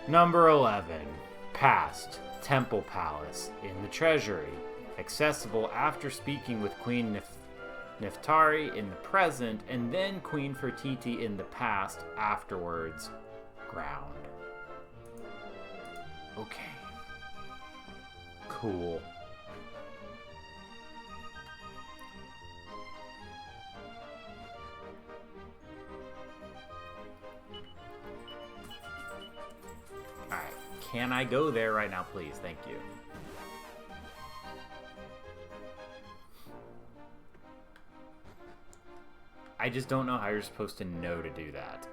Number 11. Past. Temple Palace in the Treasury. Accessible after speaking with Queen Neftari in the present, and then Queen Fertiti in the past, afterwards. Ground. Okay. Cool. Alright. Can I go there right now, please? Thank you. I just don't know how you're supposed to know to do that.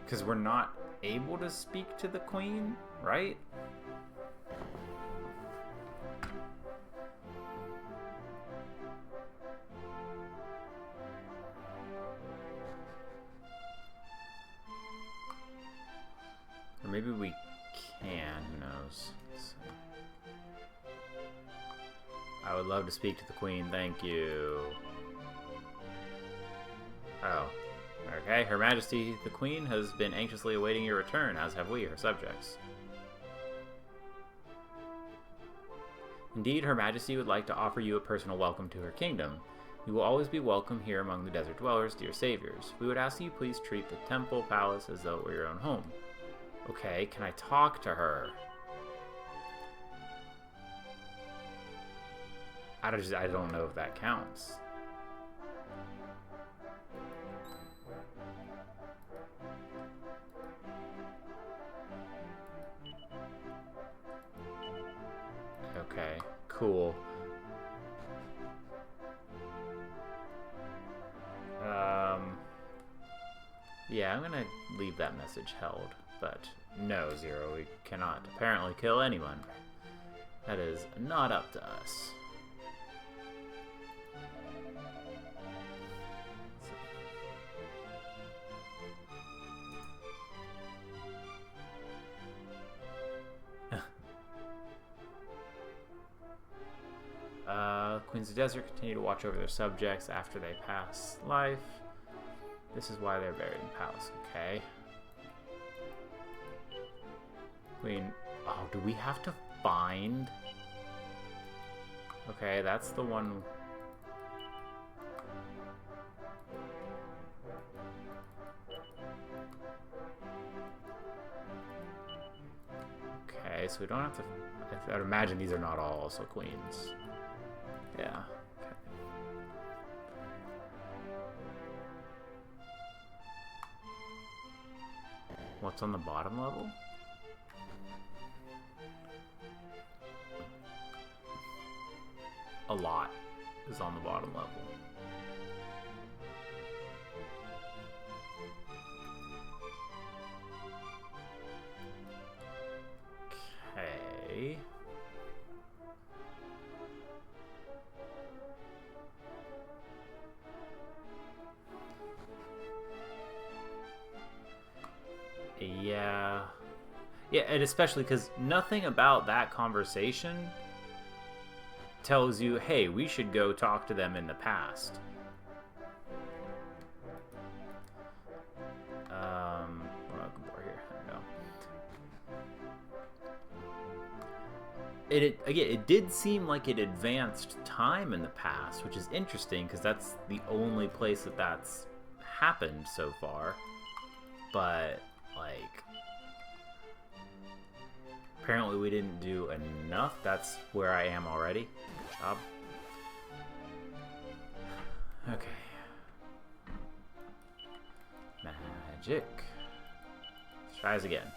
Because we're not able to speak to the queen, right? Or maybe we can, who knows. Let's see. I would love to speak to the queen, thank you. Oh. Okay, Her Majesty the Queen has been anxiously awaiting your return, as have we, her subjects. Indeed, Her Majesty would like to offer you a personal welcome to her kingdom. You will always be welcome here among the desert dwellers, dear saviors. We would ask that you please treat the temple palace as though it were your own home. Okay, can I talk to her? I don't know if that counts. Okay, cool. Yeah, I'm gonna leave that message held, but no, Zero, we cannot apparently kill anyone. That is not up to us. Queens of the Desert continue to watch over their subjects after they pass life. This is why they're buried in palace. Okay. Queen. Oh, do we have to find? Okay, that's the one. Okay, so we don't have to. I would imagine these are not all also queens. Yeah. Okay. What's on the bottom level? A lot is on the bottom level. Okay. Yeah. Yeah, and especially because nothing about that conversation tells you, hey, we should go talk to them in the past. More here. No. It did seem like it advanced time in the past, which is interesting because that's the only place that that's happened so far. But like, apparently we didn't do enough. That's where I am already. Good job. Okay. Magic. Let's try this again.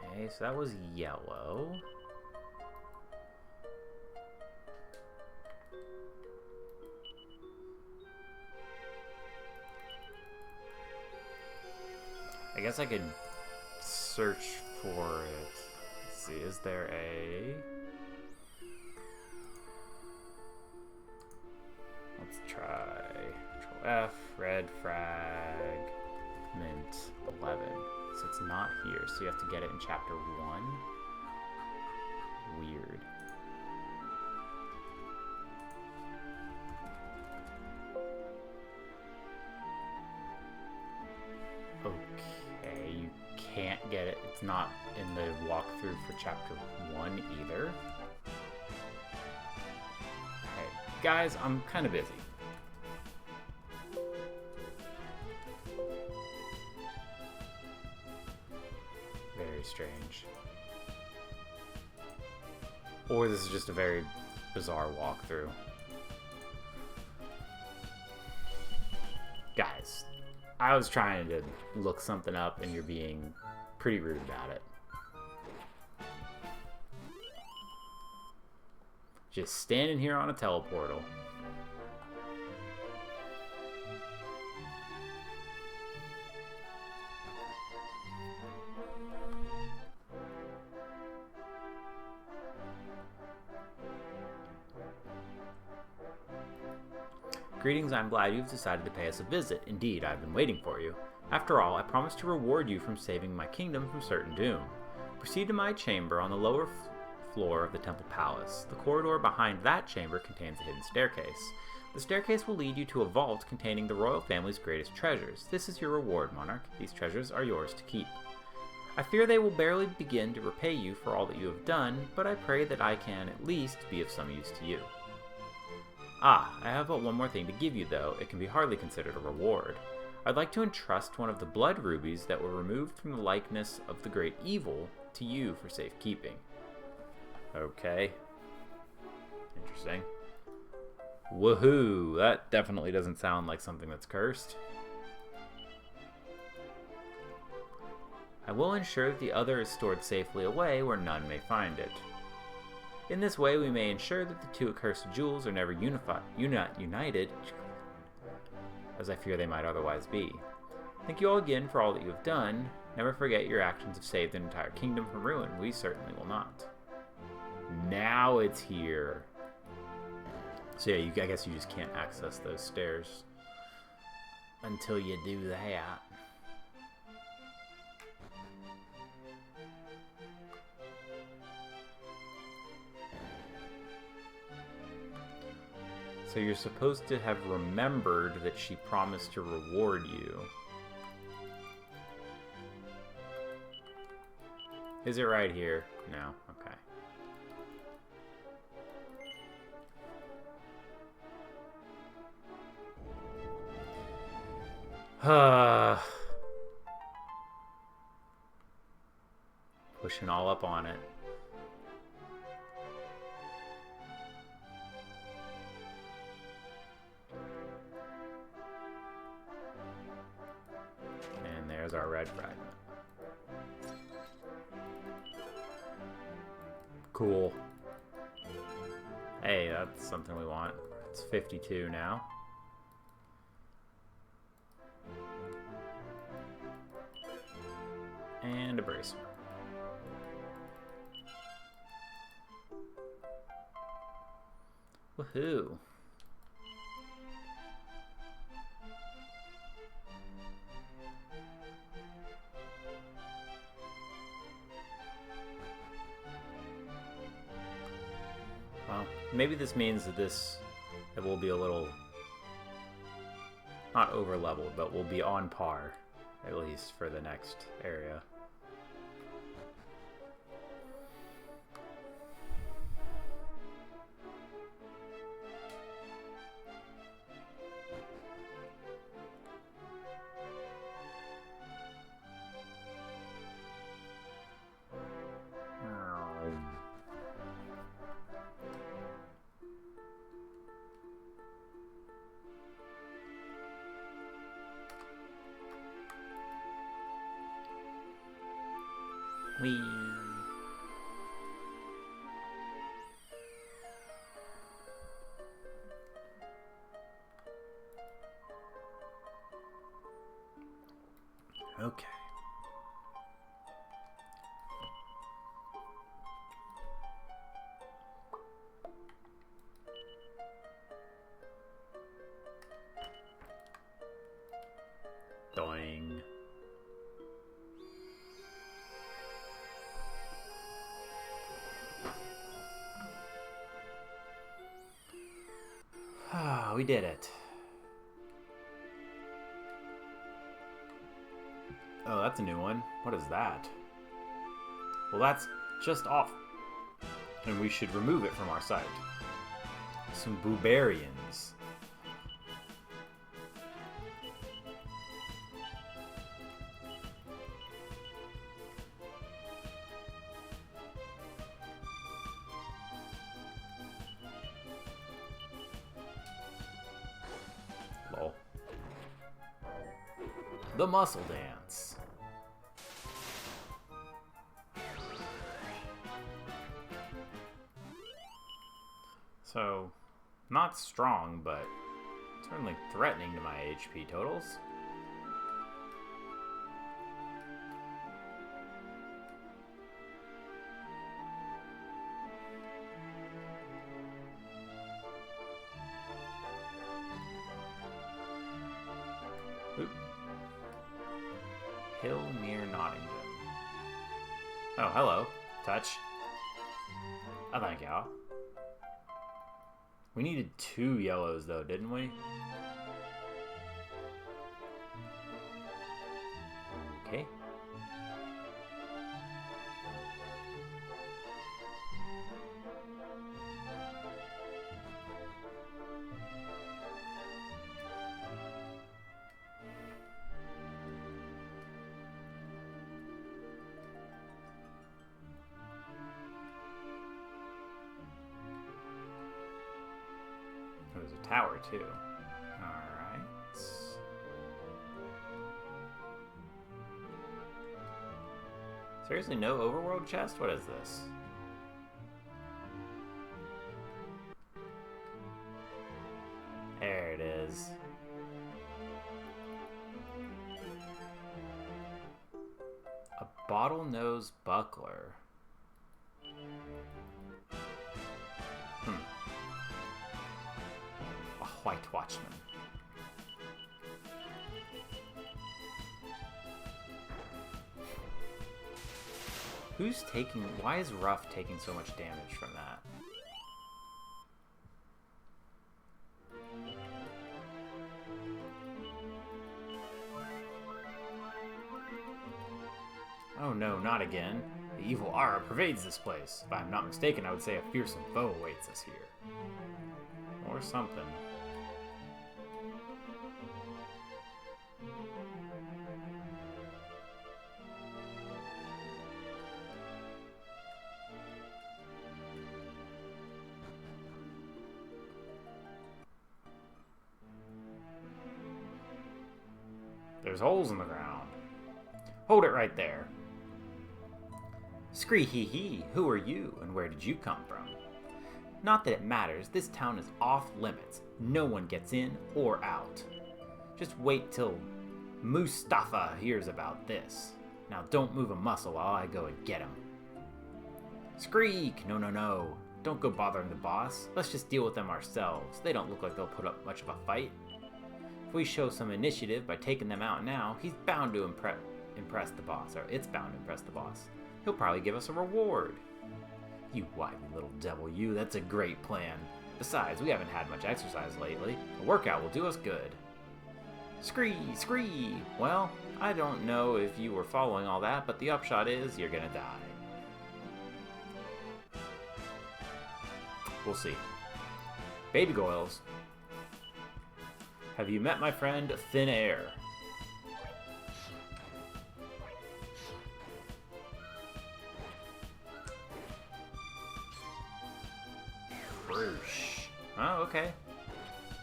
Okay, so that was yellow. I guess I could search for it. Let's see, is there a... Let's try Control F, red fragment 11. So it's not here, so you have to get it in chapter 1. Weird. Okay, you can't get it. It's not in the walkthrough for chapter 1 either. Okay, guys, I'm kind of busy. Very strange. Or this is just a very bizarre walkthrough. Guys, I was trying to look something up and you're being pretty rude about it. Just standing here on a teleportal. Greetings, I'm glad you've decided to pay us a visit. Indeed, I've been waiting for you. After all, I promised to reward you from saving my kingdom from certain doom. Proceed to my chamber on the lower floor of the temple palace. The corridor behind that chamber contains a hidden staircase. The staircase will lead you to a vault containing the royal family's greatest treasures. This is your reward, monarch. These treasures are yours to keep. I fear they will barely begin to repay you for all that you have done, but I pray that I can at least be of some use to you. Ah, I have but one more thing to give you, though. It can be hardly considered a reward. I'd like to entrust one of the blood rubies that were removed from the likeness of the great evil to you for safekeeping. Okay. Interesting. Woohoo! That definitely doesn't sound like something that's cursed. I will ensure that the other is stored safely away where none may find it. In this way, we may ensure that the two accursed jewels are never united, as I fear they might otherwise be. Thank you all again for all that you have done. Never forget your actions have saved an entire kingdom from ruin. We certainly will not. Now it's here. So yeah, I guess you just can't access those stairs until you do that. So you're supposed to have remembered that she promised to reward you. Is it right here? No. Okay. Pushing all up on it. And there's our red fragment. Cool. Hey, that's something we want. It's 52 now. And a bracer. Woohoo. Well, maybe this means that it will be a little, not over leveled, but will be on par, at least for the next area. Whee. Okay. Doing. Ah, we did it. Oh, that's a new one. What is that? Well, that's just off. And we should remove it from our site. Some Boobarians. Lol. The muscle dance. So, not strong, but certainly threatening to my HP totals. Oop. Hill near Nottagen. Oh, hello. Touch. Oh, thank y'all. We needed 2 yellows, though, didn't we? Okay. There's a tower, too. Alright. Seriously, no overworld chest? What is this? There it is. A bottlenose buckler. A white watchman. Who's taking... Why is Ruff taking so much damage from that? Oh no, not again. The evil aura pervades this place. If I'm not mistaken, I would say a fearsome foe awaits us here. Or something. There's holes in the ground. Hold it right there. Scree hee hee, who are you and where did you come from? Not that it matters, this town is off limits. No one gets in or out. Just wait till Mustafa hears about this. Now don't move a muscle while I go and get him. Skreek! No, no, no. Don't go bothering the boss. Let's just deal with them ourselves. They don't look like they'll put up much of a fight. If we show some initiative by taking them out now, he's bound to impress the boss. Or it's bound to impress the boss. He'll probably give us a reward. You wily little devil, you. That's a great plan. Besides, we haven't had much exercise lately. A workout will do us good. Scree! Scree! Well, I don't know if you were following all that, but the upshot is you're gonna die. We'll see. Baby Goyles. Have you met my friend Thin Air? Oh, okay.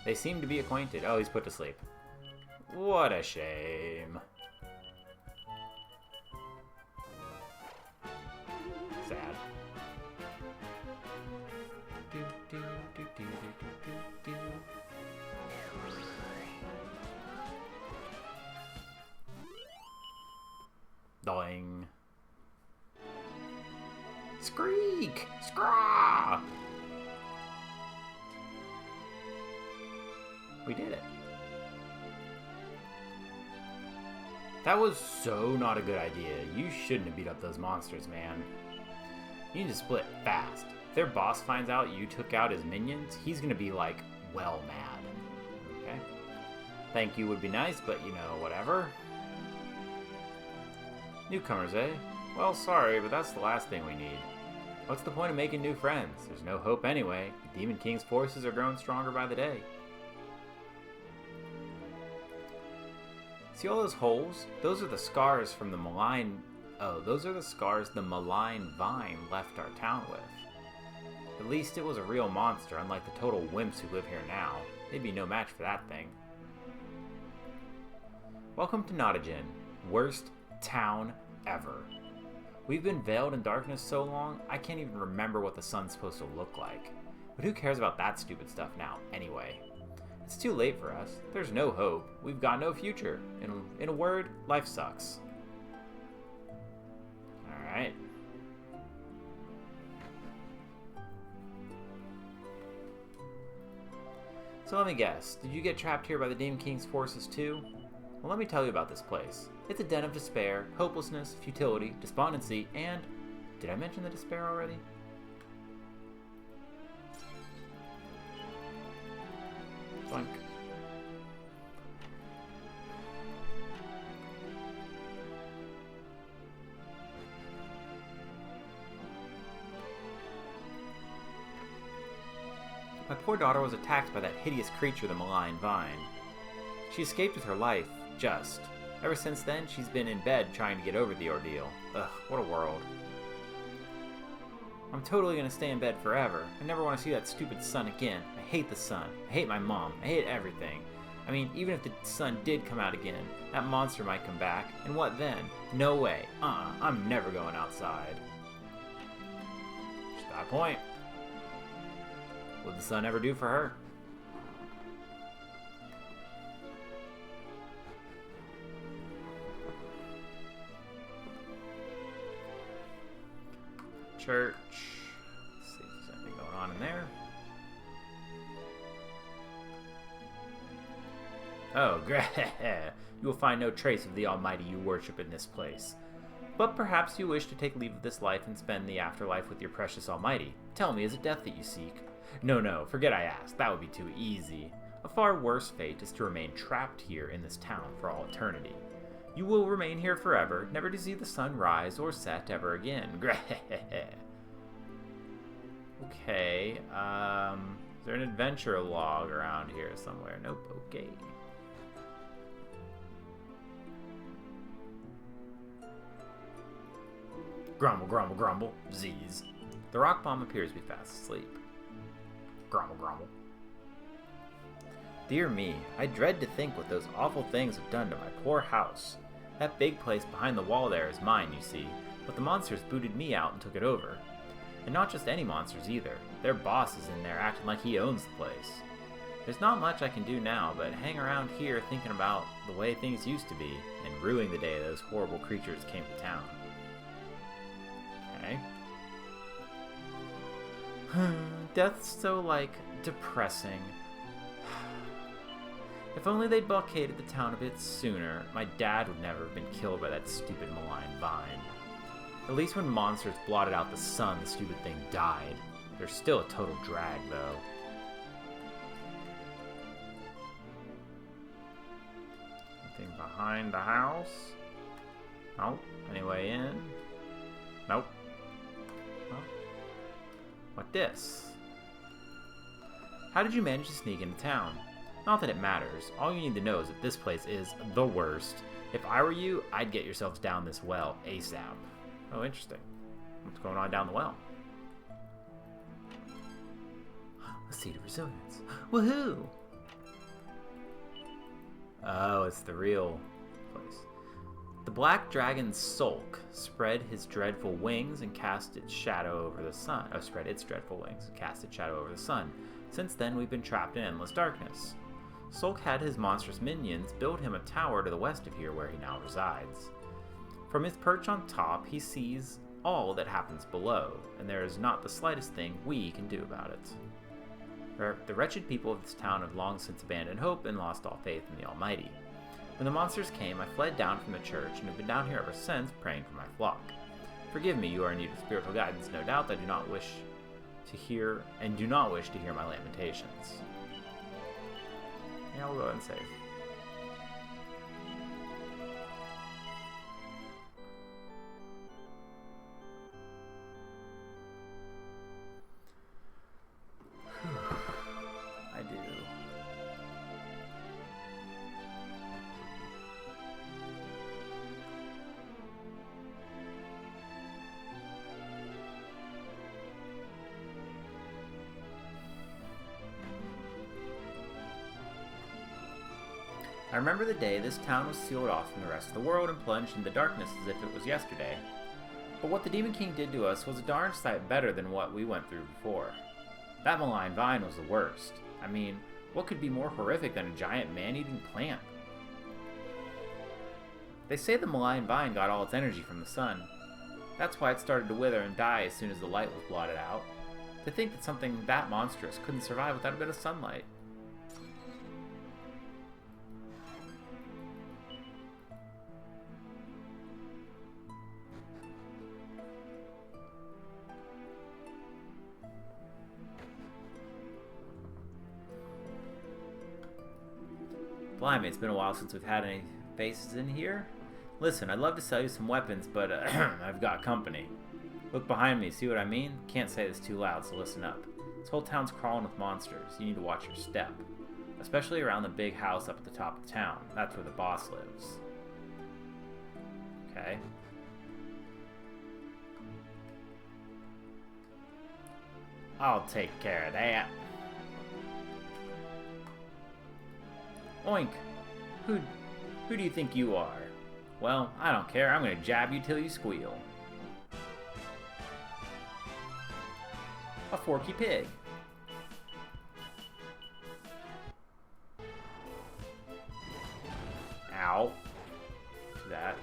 They seem to be acquainted. Oh, he's put to sleep. What a shame. Sad. Doing. Skreek! Scraw! We did it. That was so not a good idea. You shouldn't have beat up those monsters, man. You need to split fast. If their boss finds out you took out his minions, he's gonna be like, well, mad. Okay? Thank you would be nice, but you know, whatever. Newcomers, eh? Well, sorry, but that's the last thing we need. What's the point of making new friends? There's no hope anyway. The Demon King's forces are growing stronger by the day. See all those holes? Those are the scars from the malign... Oh, those are the scars the malign vine left our town with. At least it was a real monster, unlike the total wimps who live here now. They'd be no match for that thing. Welcome to Nottagen. Worst town ever. We've been veiled in darkness so long, I can't even remember what the sun's supposed to look like. But who cares about that stupid stuff now, anyway? It's too late for us. There's no hope. We've got no future. In a word, life sucks. Alright. So let me guess, did you get trapped here by the Demon King's forces too? Well, let me tell you about this place. It's a den of despair, hopelessness, futility, despondency, and... Did I mention the despair already? Boink. My poor daughter was attacked by that hideous creature, the malign vine. She escaped with her life, just. Ever since then, she's been in bed trying to get over the ordeal. Ugh, what a world. I'm totally gonna stay in bed forever. I never want to see that stupid sun again. I hate the sun. I hate my mom. I hate everything. I mean, even if the sun did come out again, that monster might come back, and what then? No way. I'm never going outside. She's got a point. What'd the sun ever do for her? Church. Let's see if there's anything going on in there. Oh, great. You will find no trace of the Almighty you worship in this place. But perhaps you wish to take leave of this life and spend the afterlife with your precious Almighty. Tell me, is it death that you seek? No, forget I asked. That would be too easy. A far worse fate is to remain trapped here in this town for all eternity. You will remain here forever, never to see the sun rise or set ever again. Okay, is there an adventure log around here somewhere? Nope, okay. Grumble, grumble, grumble, Z's. The rock bomb appears to be fast asleep. Grumble, grumble. Dear me, I dread to think what those awful things have done to my poor house. That big place behind the wall there is mine, you see, but the monsters booted me out and took it over. And not just any monsters either. Their boss is in there acting like he owns the place. There's not much I can do now but hang around here thinking about the way things used to be and rueing the day those horrible creatures came to town. Okay. Death's so, like, depressing. If only they'd blockaded the town a bit sooner, my dad would never have been killed by that stupid malign vine. At least when monsters blotted out the sun, the stupid thing died. They're still a total drag, though. Anything behind the house? Nope. Any way in? Nope. Well, what this? How did you manage to sneak into town? Not that it matters. All you need to know is that this place is the worst. If I were you, I'd get yourselves down this well ASAP. Oh, interesting. What's going on down the well? A seed of resilience. Woohoo! Oh, it's the real place. The black dragon Sulk spread his dreadful wings and cast its shadow over the sun. Oh, spread its dreadful wings and cast its shadow over the sun. Since then, we've been trapped in endless darkness. Sulk had his monstrous minions build him a tower to the west of here where he now resides. From his perch on top, he sees all that happens below, and there is not the slightest thing we can do about it. The wretched people of this town have long since abandoned hope and lost all faith in the Almighty. When the monsters came, I fled down from the church and have been down here ever since, praying for my flock. Forgive me, you are in need of spiritual guidance, no doubt. I do not wish to hear my lamentations. Yeah, we'll go ahead and save. I do. I remember the day this town was sealed off from the rest of the world and plunged into darkness as if it was yesterday. But what the Demon King did to us was a darn sight better than what we went through before. That malign vine was the worst. I mean, what could be more horrific than a giant man-eating plant? They say the malign vine got all its energy from the sun. That's why it started to wither and die as soon as the light was blotted out. To think that something that monstrous couldn't survive without a bit of sunlight. Blimey, it's been a while since we've had any faces in here. Listen, I'd love to sell you some weapons, but I've got company. Look behind me, see what I mean? Can't say this too loud, so listen up. This whole town's crawling with monsters. You need to watch your step. Especially around the big house up at the top of the town. That's where the boss lives. Okay. I'll take care of that. Oink! Who do you think you are? Well, I don't care. I'm gonna jab you till you squeal. A forky pig. Ow. That.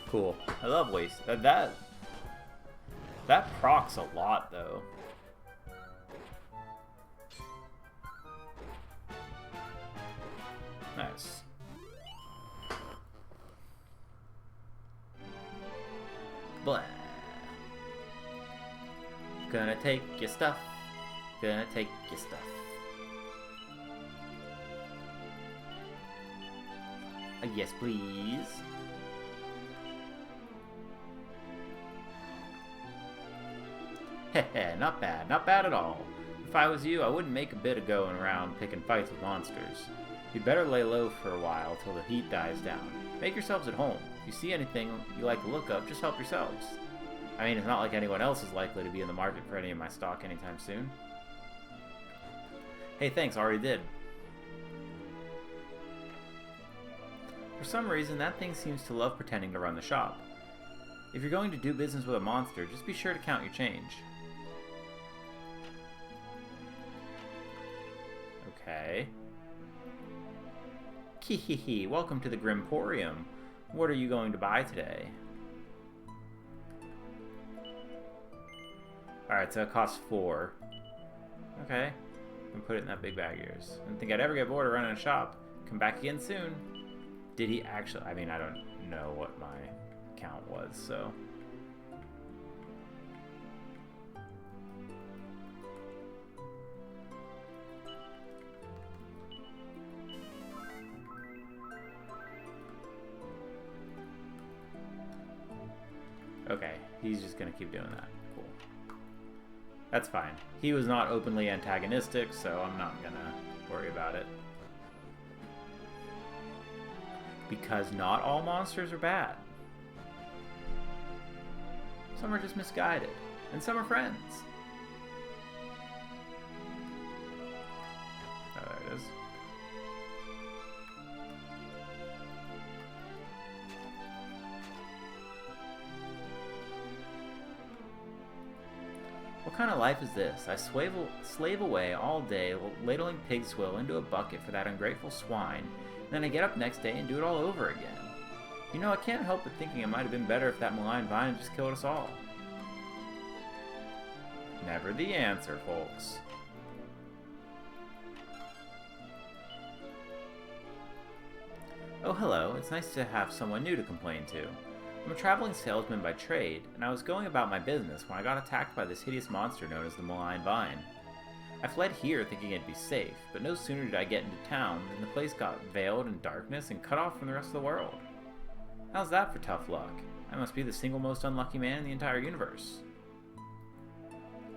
Cool. I love waste. That procs a lot, though. Nice. Blah. Gonna take your stuff. Gonna take your stuff. Yes, please. Heh, not bad. Not bad at all. If I was you, I wouldn't make a bit of going around picking fights with monsters. You'd better lay low for a while till the heat dies down. Make yourselves at home. If you see anything you like the look of, just help yourselves. I mean, it's not like anyone else is likely to be in the market for any of my stock anytime soon. Hey, thanks, already did. For some reason, that thing seems to love pretending to run the shop. If you're going to do business with a monster, just be sure to count your change. Okay. Kihihi, welcome to the Grimporium. What are you going to buy today? Alright, so it costs 4. Okay. And put it in that big bag of yours. Didn't think I'd ever get bored of running a shop. Come back again soon. Did he actually? I mean, I don't know what my count was, so. Okay, he's just gonna keep doing that. Cool. That's fine. He was not openly antagonistic, so I'm not gonna worry about it. Because not all monsters are bad. Some are just misguided, and some are friends. Oh, there it is. What kind of life is this? I slave away all day, ladling pig swill into a bucket for that ungrateful swine, and then I get up next day and do it all over again. You know, I can't help but thinking it might have been better if that malign vine just killed us all. Never the answer, folks. Oh, hello. It's nice to have someone new to complain to. I'm a traveling salesman by trade, and I was going about my business when I got attacked by this hideous monster known as the malign vine. I fled here thinking it'd be safe, but no sooner did I get into town than the place got veiled in darkness and cut off from the rest of the world. How's that for tough luck? I must be the single most unlucky man in the entire universe.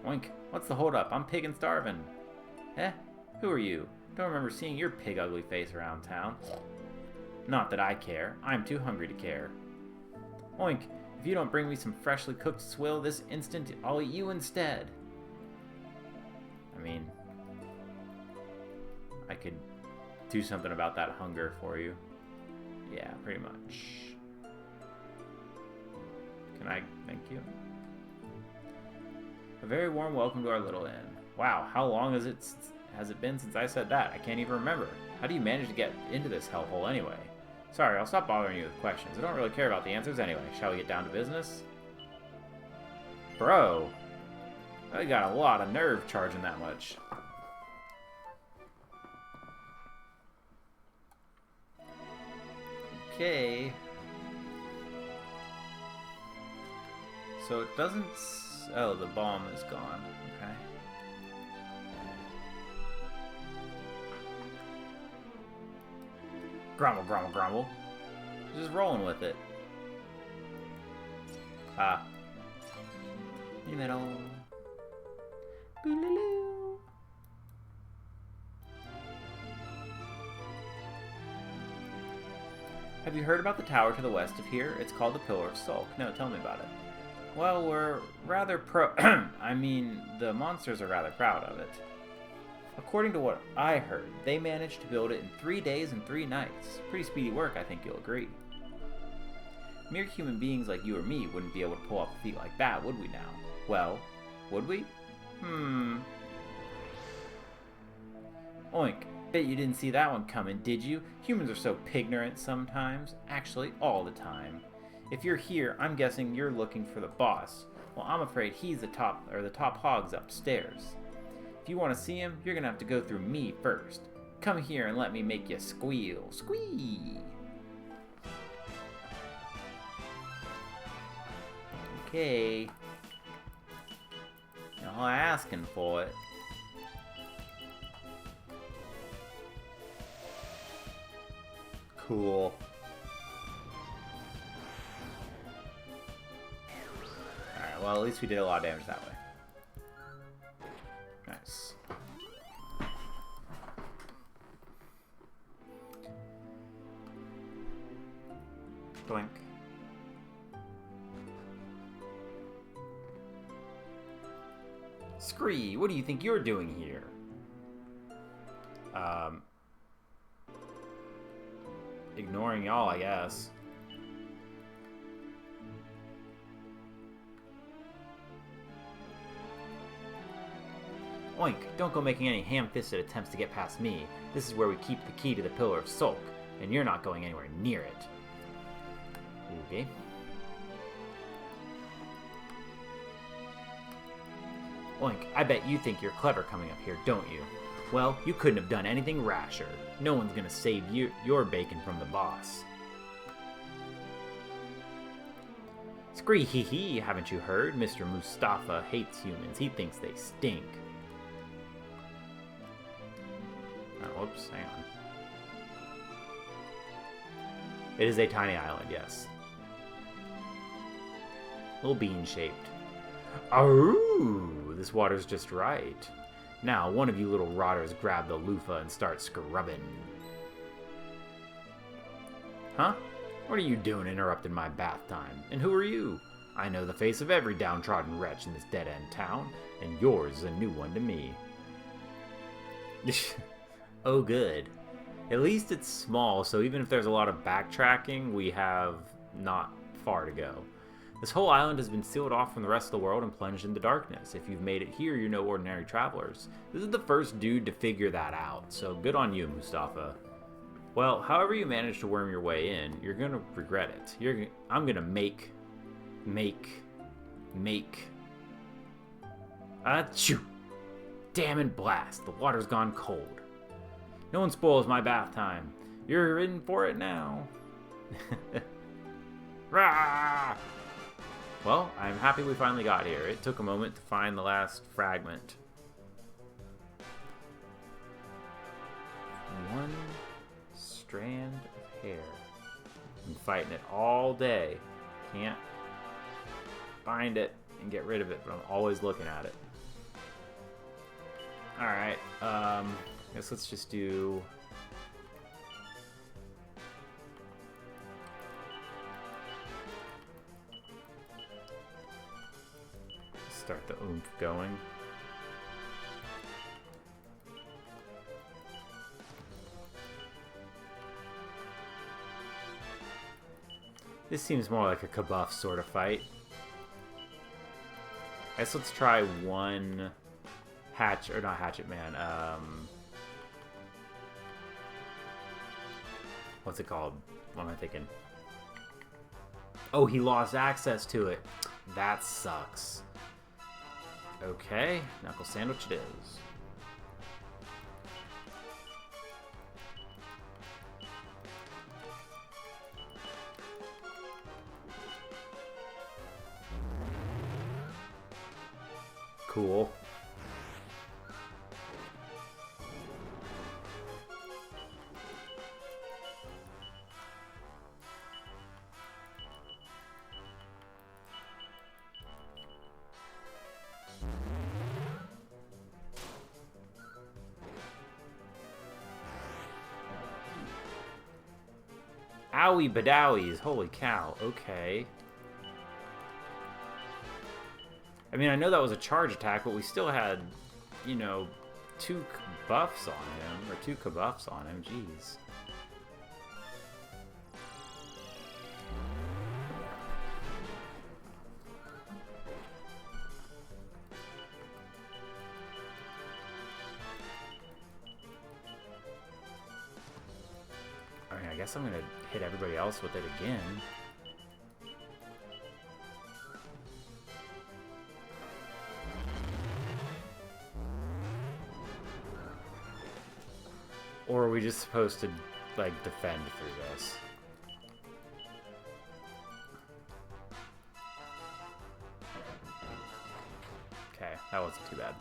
Oink, what's the holdup? I'm pig and starving. Eh? Who are you? Don't remember seeing your pig ugly face around town. Not that I care. I'm too hungry to care. Oink, if you don't bring me some freshly cooked swill this instant, I'll eat you instead. I mean, I could do something about that hunger for you. Yeah, pretty much. Can I? Thank you. A very warm welcome to our little inn. Wow, how long has it been since I said that? I can't even remember. How do you manage to get into this hellhole anyway? Sorry, I'll stop bothering you with questions. I don't really care about the answers anyway. Shall we get down to business? Bro, I got a lot of nerve charging that much. Okay. So it doesn't... Oh, the bomb is gone. Okay. Grumble, grumble, grumble. Just rolling with it. Ah. In the middle. Boo-loo-loo. Have you heard about the tower to the west of here? It's called the Pillar of Sulk. No, tell me about it. Well, we're rather I mean, the monsters are rather proud of it. According to what I heard, they managed to build it in 3 days and 3 nights. Pretty speedy work, I think you'll agree. Mere human beings like you or me wouldn't be able to pull off a feat like that, would we now? Well, would we? Oink. Bet you didn't see that one coming, did you? Humans are so pignorant sometimes. Actually, all the time. If you're here, I'm guessing you're looking for the boss. Well, I'm afraid he's the top hog's upstairs. If you want to see him, you're gonna have to go through me first. Come here and let me make you squeal. Squee! Okay. Y'all asking for it. Cool. Alright, well, at least we did a lot of damage that way. Nice. Blink. Scree, what do you think you're doing here? Ignoring y'all, I guess. Oink, don't go making any ham-fisted attempts to get past me. This is where we keep the key to the Pillar of Sulk, and you're not going anywhere near it. Okay. Oink, I bet you think you're clever coming up here, don't you? Well, you couldn't have done anything rasher. No one's gonna save your bacon from the boss. Scree hee hee, haven't you heard? Mr. Mustafa hates humans. He thinks they stink. Oh, whoops, hang on. It is a tiny island, yes. Little bean-shaped. Oh, this water's just right. Now, one of you little rotters grab the loofah and start scrubbing. Huh? What are you doing interrupting my bath time? And who are you? I know the face of every downtrodden wretch in this dead-end town, and yours is a new one to me. Oh, good. At least it's small, so even if there's a lot of backtracking, we have not far to go. This whole island has been sealed off from the rest of the world and plunged into darkness. If you've made it here, you're no ordinary travelers. This is the first dude to figure that out, so good on you, Mustafa. Well, however you manage to worm your way in, you're gonna regret it. I'm gonna make. Achoo! Damn and blast, the water's gone cold. No one spoils my bath time. You're in for it now. Rah! Well, I'm happy we finally got here. It took a moment to find the last fragment. One strand of hair. I'm fighting it all day. Can't find it and get rid of it, but I'm always looking at it. Alright, guess let's just do... Start the oomph going. This seems more like a Kabuff sort of fight. I guess let's try one not Hatchet Man, what's it called? What am I thinking? Oh, he lost access to it. That sucks. Okay, Knuckle Sandwich it is. Cool. Owie badowies. Holy cow. Okay. I mean, I know that was a charge attack, but we still had, you know, 2 buffs on him. Or 2 kabuffs on him. Jeez. I guess I'm gonna hit everybody else with it again. Or are we just supposed to, like, defend through this? Okay, that wasn't too bad.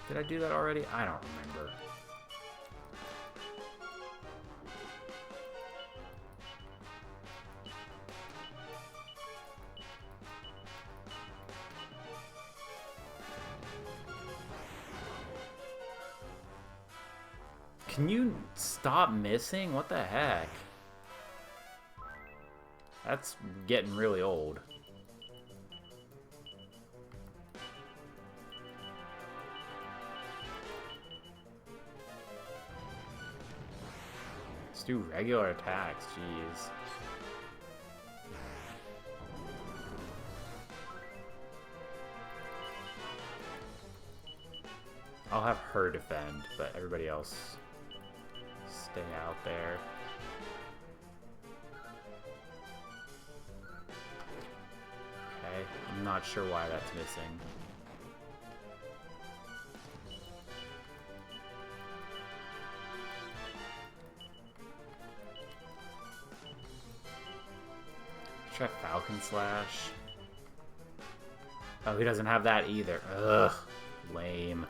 Did I do that already? I don't remember. Can you stop missing? What the heck? That's getting really old. Do regular attacks, jeez. I'll have her defend, but everybody else stay out there. Okay, I'm not sure why that's missing. Try Falcon Slash. Oh, he doesn't have that either. Ugh. Lame.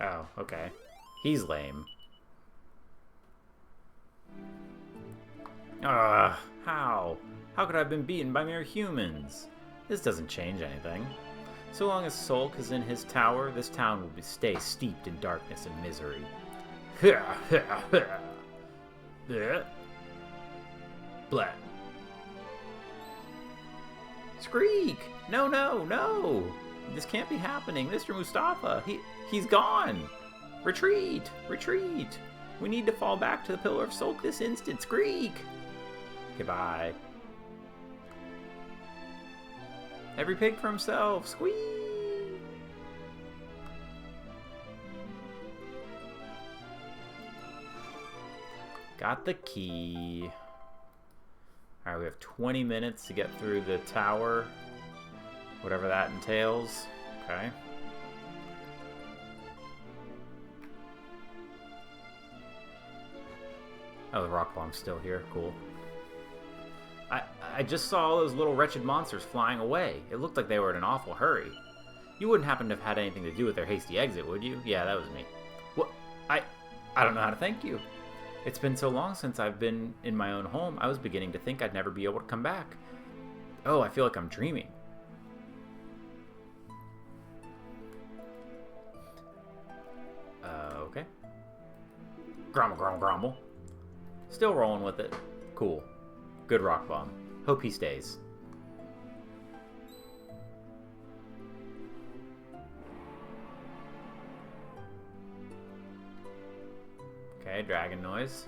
Oh, okay. He's lame. Ugh. How? How could I have been beaten by mere humans? This doesn't change anything. So long as Sulk is in his tower, this town will stay steeped in darkness and misery. Blah. Skreek! No, no, no! This can't be happening. Mr. Mustafa, he's gone! Retreat! Retreat! We need to fall back to the Pillar of Sulk this instant. Skreek! Goodbye. Every pig for himself. Squeak! Got the key. Alright, we have 20 minutes to get through the tower. Whatever that entails. Okay. Oh, the rock bomb's still here. Cool. I just saw all those little wretched monsters flying away. It looked like they were in an awful hurry. You wouldn't happen to have had anything to do with their hasty exit, would you? Yeah, that was me. What? I don't know how to thank you. It's been so long since I've been in my own home, I was beginning to think I'd never be able to come back. Oh, I feel like I'm dreaming. Okay. Grumble, grumble, grumble. Still rolling with it. Cool. Good rock bomb. Hope he stays. Okay, dragon noise.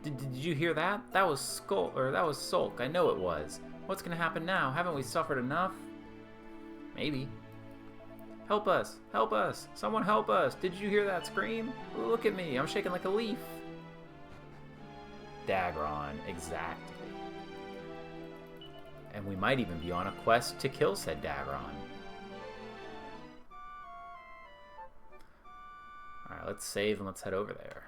Did you hear that? That was Sulk. I know it was. What's gonna happen now? Haven't we suffered enough? Maybe. Help us! Help us! Someone help us! Did you hear that scream? Look at me! I'm shaking like a leaf. Dagron, exactly. And we might even be on a quest to kill said Dagron. Alright, let's save and let's head over there.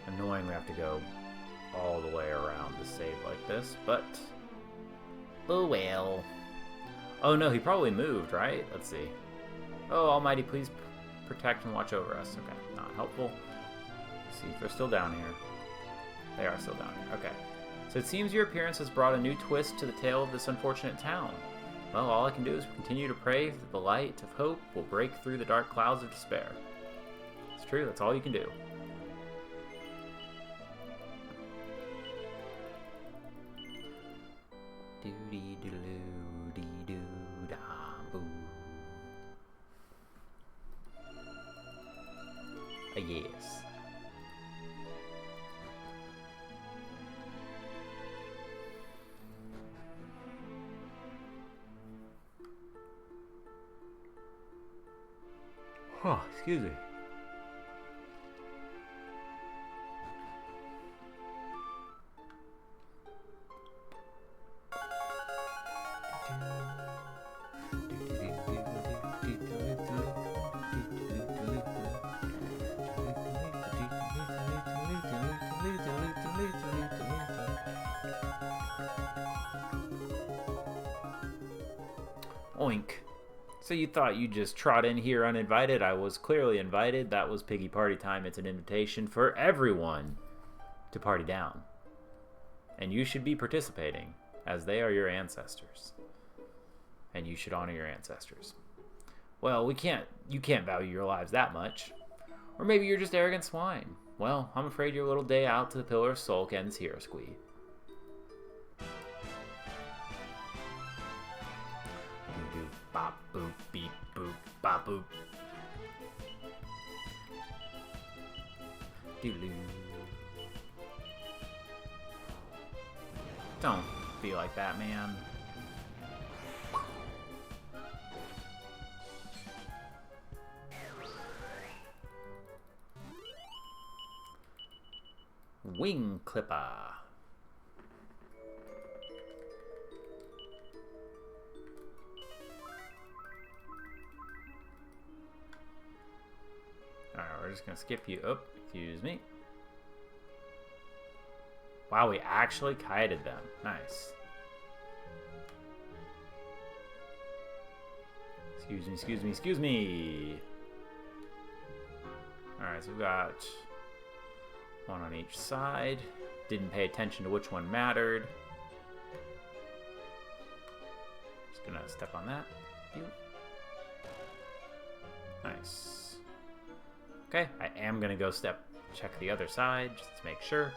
Annoying we have to go all the way around to save like this, but oh well. Oh no, he probably moved, right? Let's see. Oh, Almighty, please protect and watch over us. Okay, not helpful. Let's see if they're still down here. They are still down here. Okay. So it seems your appearance has brought a new twist to the tale of this unfortunate town. Well, all I can do is continue to pray that the light of hope will break through the dark clouds of despair. It's true, that's all you can do. Yes. Oh, excuse me. Oink. So you thought you just trot in here uninvited? I was clearly invited. That was Piggy Party Time. It's an invitation for everyone to party down. And you should be participating, as they are your ancestors. And you should honor your ancestors. Well, you can't value your lives that much. Or maybe you're just arrogant swine. Well, I'm afraid your little day out to the Pillar of Sulk ends here, Squee. Bop, boop, beep, boop, bop, boop. Doodaloo. Don't be like that, man. Wing Clipper. Alright, we're just gonna skip you. Oh, excuse me. Wow, we actually kited them. Nice. Excuse me, excuse me, excuse me. Alright, so we've got one on each side. Didn't pay attention to which one mattered. Just gonna step on that. Nice. Okay, I am gonna go check the other side just to make sure.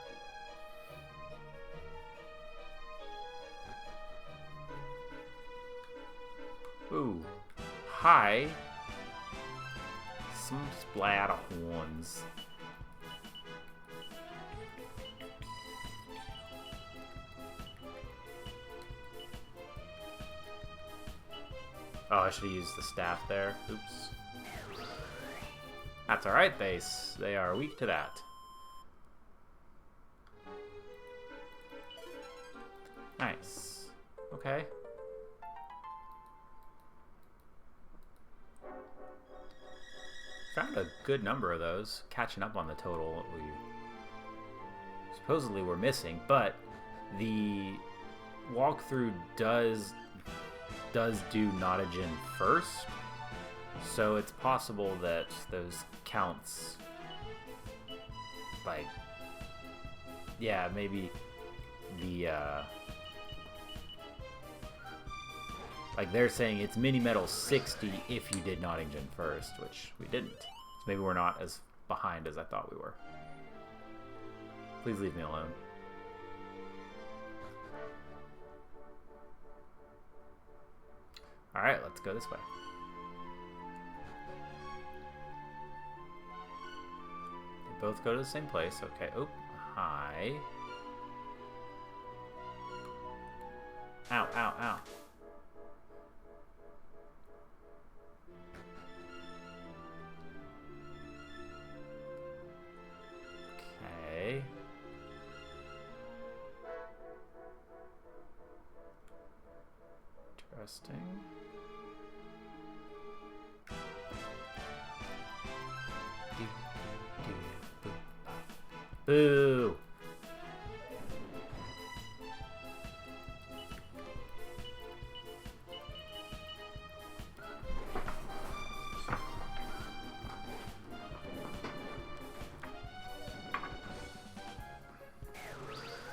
Ooh, hi. Some splatter horns. Oh, I should have used the staff there. Oops. That's alright, they are weak to that. Nice. Okay. Found a good number of those, catching up on the total we supposedly were missing, but the walkthrough does do Nottagen first. So it's possible that those counts, like, yeah, maybe the, like they're saying it's mini metal 60 if you did Nottagen first, which we didn't. So maybe we're not as behind as I thought we were. Please leave me alone. Alright, let's go this way. Both go to the same place. Okay. Oh, hi. Ow, ow, ow. Okay. Interesting. Boo!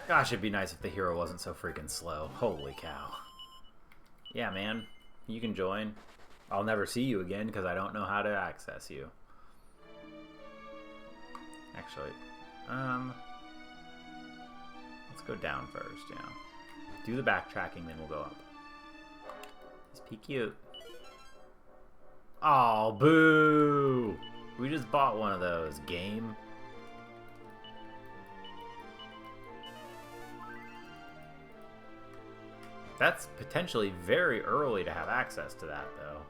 Gosh, it'd be nice if the hero wasn't so freaking slow. Holy cow. Yeah, man. You can join. I'll never see you again because I don't know how to access you. Actually, let's go down first, yeah. Do the backtracking, then we'll go up. He's pretty cute. Oh, boo! We just bought one of those, game. That's potentially very early to have access to that, though.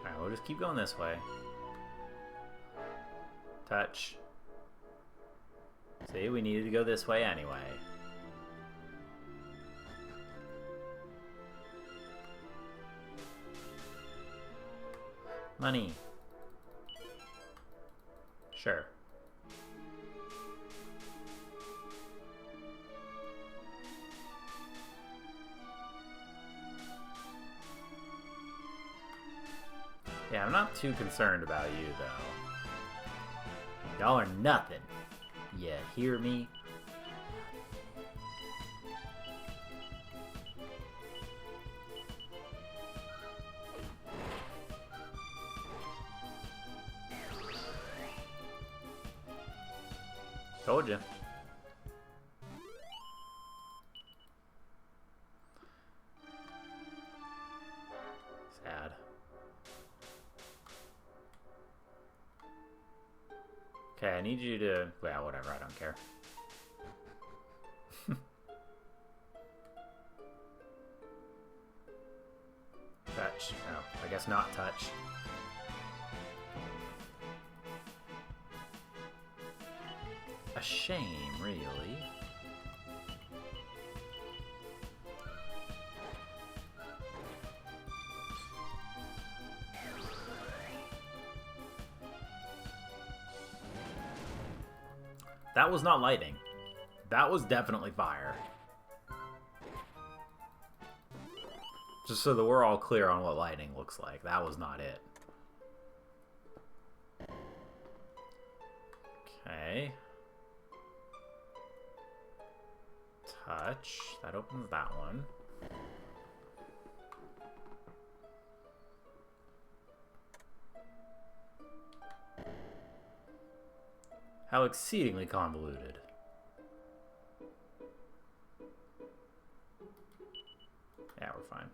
Alright, we'll just keep going this way. Touch. See, we needed to go this way anyway. Money. Sure. Yeah, I'm not too concerned about you, though. Y'all are nothing. You hear me? Told you. Sad. Okay, I need you to... Well, whatever, I don't care. Touch. Oh, I guess not touch. A shame, really. That was not lightning. That was definitely fire. Just so that we're all clear on what lightning looks like. That was not it. Okay. Touch. That opens that one. How exceedingly convoluted. Yeah, we're fine.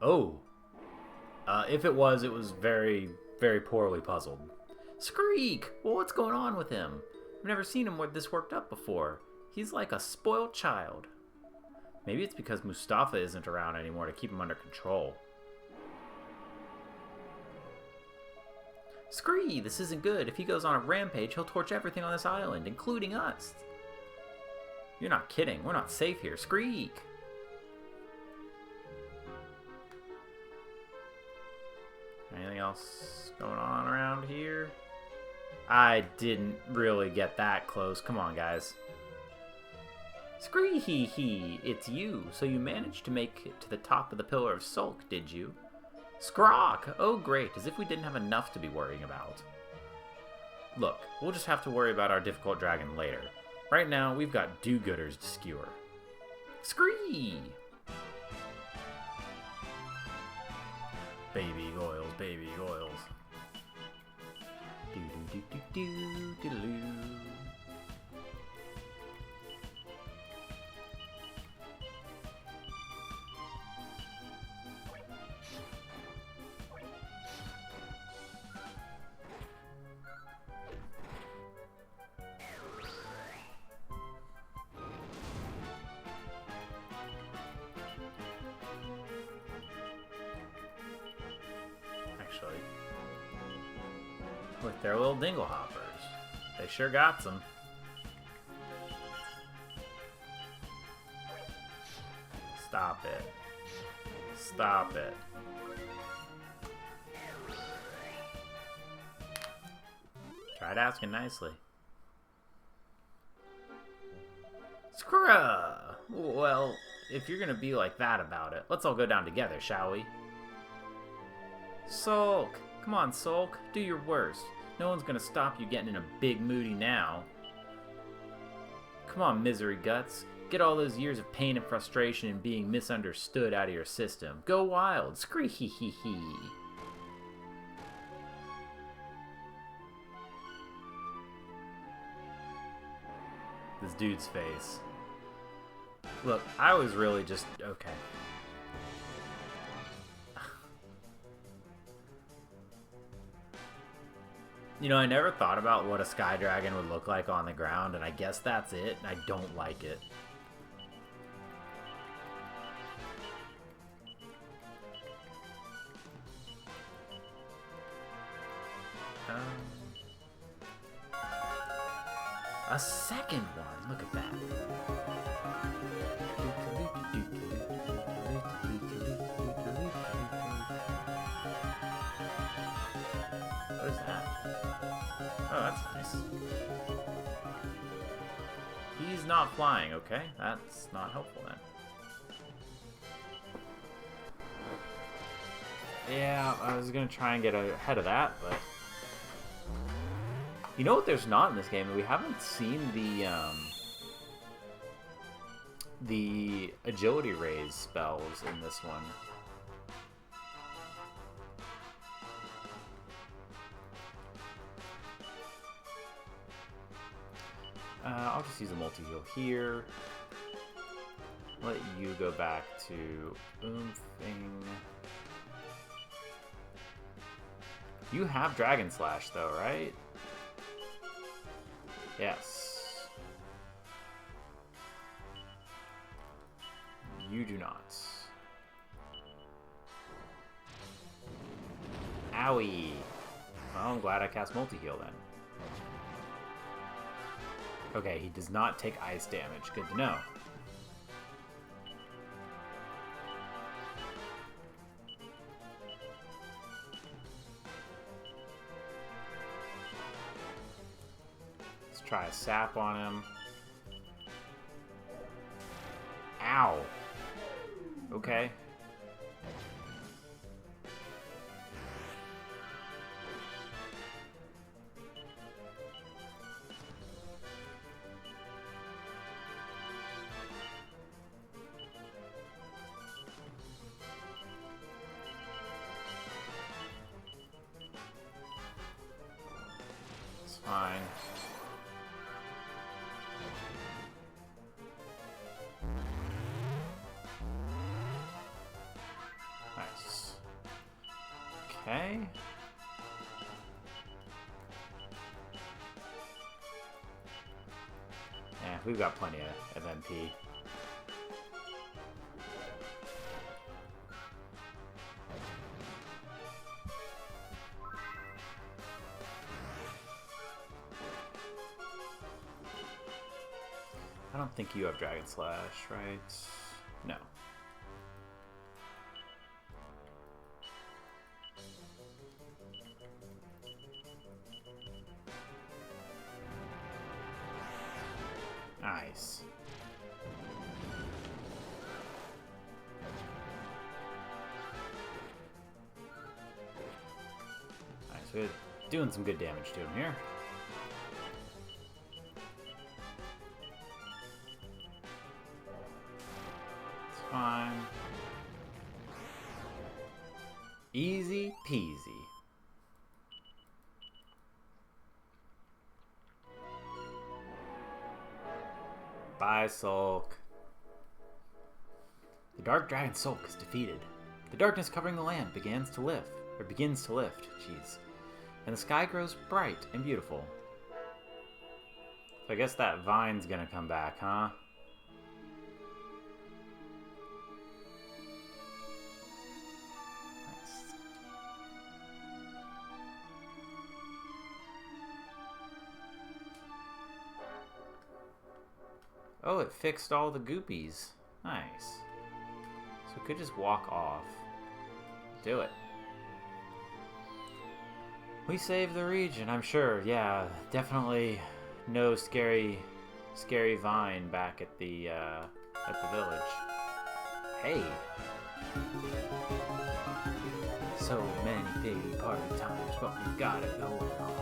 Oh. If it was very, very poorly puzzled. Skreek! Well, what's going on with him? I've never seen him this worked up before. He's like a spoiled child. Maybe it's because Mustafa isn't around anymore to keep him under control. Scree, this isn't good. If he goes on a rampage, he'll torch everything on this island, including us. You're not kidding. We're not safe here. Skreek! Anything else going on around here? I didn't really get that close. Come on, guys. Scree hee hee, it's you. So you managed to make it to the top of the Pillar of Sulk, did you? Skrock! Oh great, as if we didn't have enough to be worrying about. Look, we'll just have to worry about our difficult dragon later. Right now, we've got do-gooders to skewer. Scree! Baby oils, baby oils. Do-do-do-do-do-do-do. With their little dingle hoppers. They sure got some. Stop it. Stop it. Tried asking nicely. Scrub! Well, if you're gonna be like that about it, let's all go down together, shall we? Sulk! Come on, Sulk. Do your worst. No one's gonna stop you getting in a big moody now. Come on, misery guts. Get all those years of pain and frustration and being misunderstood out of your system. Go wild. Scree hee hee hee. This dude's face. Look, I was really just... okay. You know, I never thought about what a sky dragon would look like on the ground, and I guess that's it. I don't like it. A second one. Look at that. What is that? Oh, that's nice. He's not flying, okay? That's not helpful then. Yeah, I was gonna try and get ahead of that, but... You know what there's not in this game? We haven't seen the agility raise spells in this one. I'll just use a multi-heal here. Let you go back to oomphing. You have Dragon Slash though, right? Yes. You do not. Owie. Well, I'm glad I cast multi-heal then. Okay, he does not take ice damage. Good to know. Try a sap on him. Ow. Okay. It's fine. Okay. Yeah, we've got plenty of MP. I don't think you have Dragon Slash, right? No. Nice. Nice, we're doing some good damage to him here. It's fine. Easy peasy. Bye, Sulk. The Dark Dragon Sulk is defeated. The darkness covering the land begins to lift. Jeez. And the sky grows bright and beautiful. So I guess that vine's gonna come back, huh? Nice. Oh, it fixed all the goopies. Nice. So we could just walk off. Do it. We saved the region, I'm sure. Yeah, definitely no scary scary vine back at the village. Hey. So many piggy party times, but we've got it going on.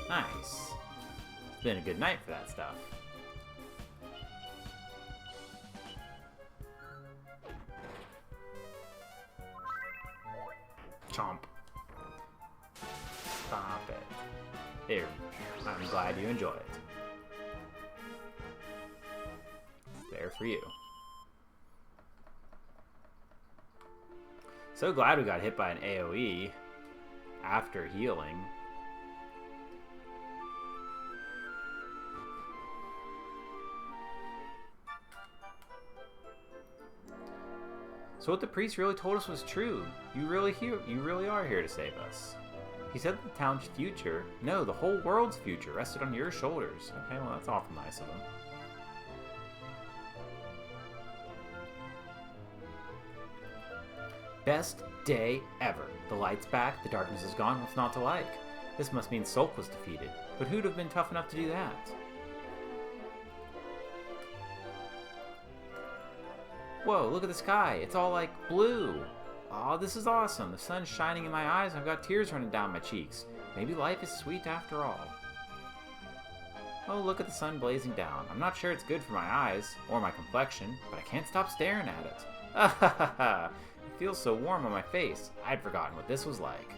Nice. It's been a good night for that stuff. Chomp. Stop it. Here, I'm glad you enjoy it. It's there for you. So glad we got hit by an AoE after healing. So what the priest really told us was true. You really are here to save us. He said that the town's future, no, the whole world's future, rested on your shoulders. Okay, well, that's awful nice of him. Best day ever. The light's back, the darkness is gone, what's not to like? This must mean Sulk was defeated, but who'd have been tough enough to do that? Whoa, look at the sky. It's all like blue. Aw, this is awesome. The sun's shining in my eyes and I've got tears running down my cheeks. Maybe life is sweet after all. Oh, look at the sun blazing down. I'm not sure it's good for my eyes or my complexion, but I can't stop staring at it. Ah ha ha ha. It feels so warm on my face. I'd forgotten what this was like.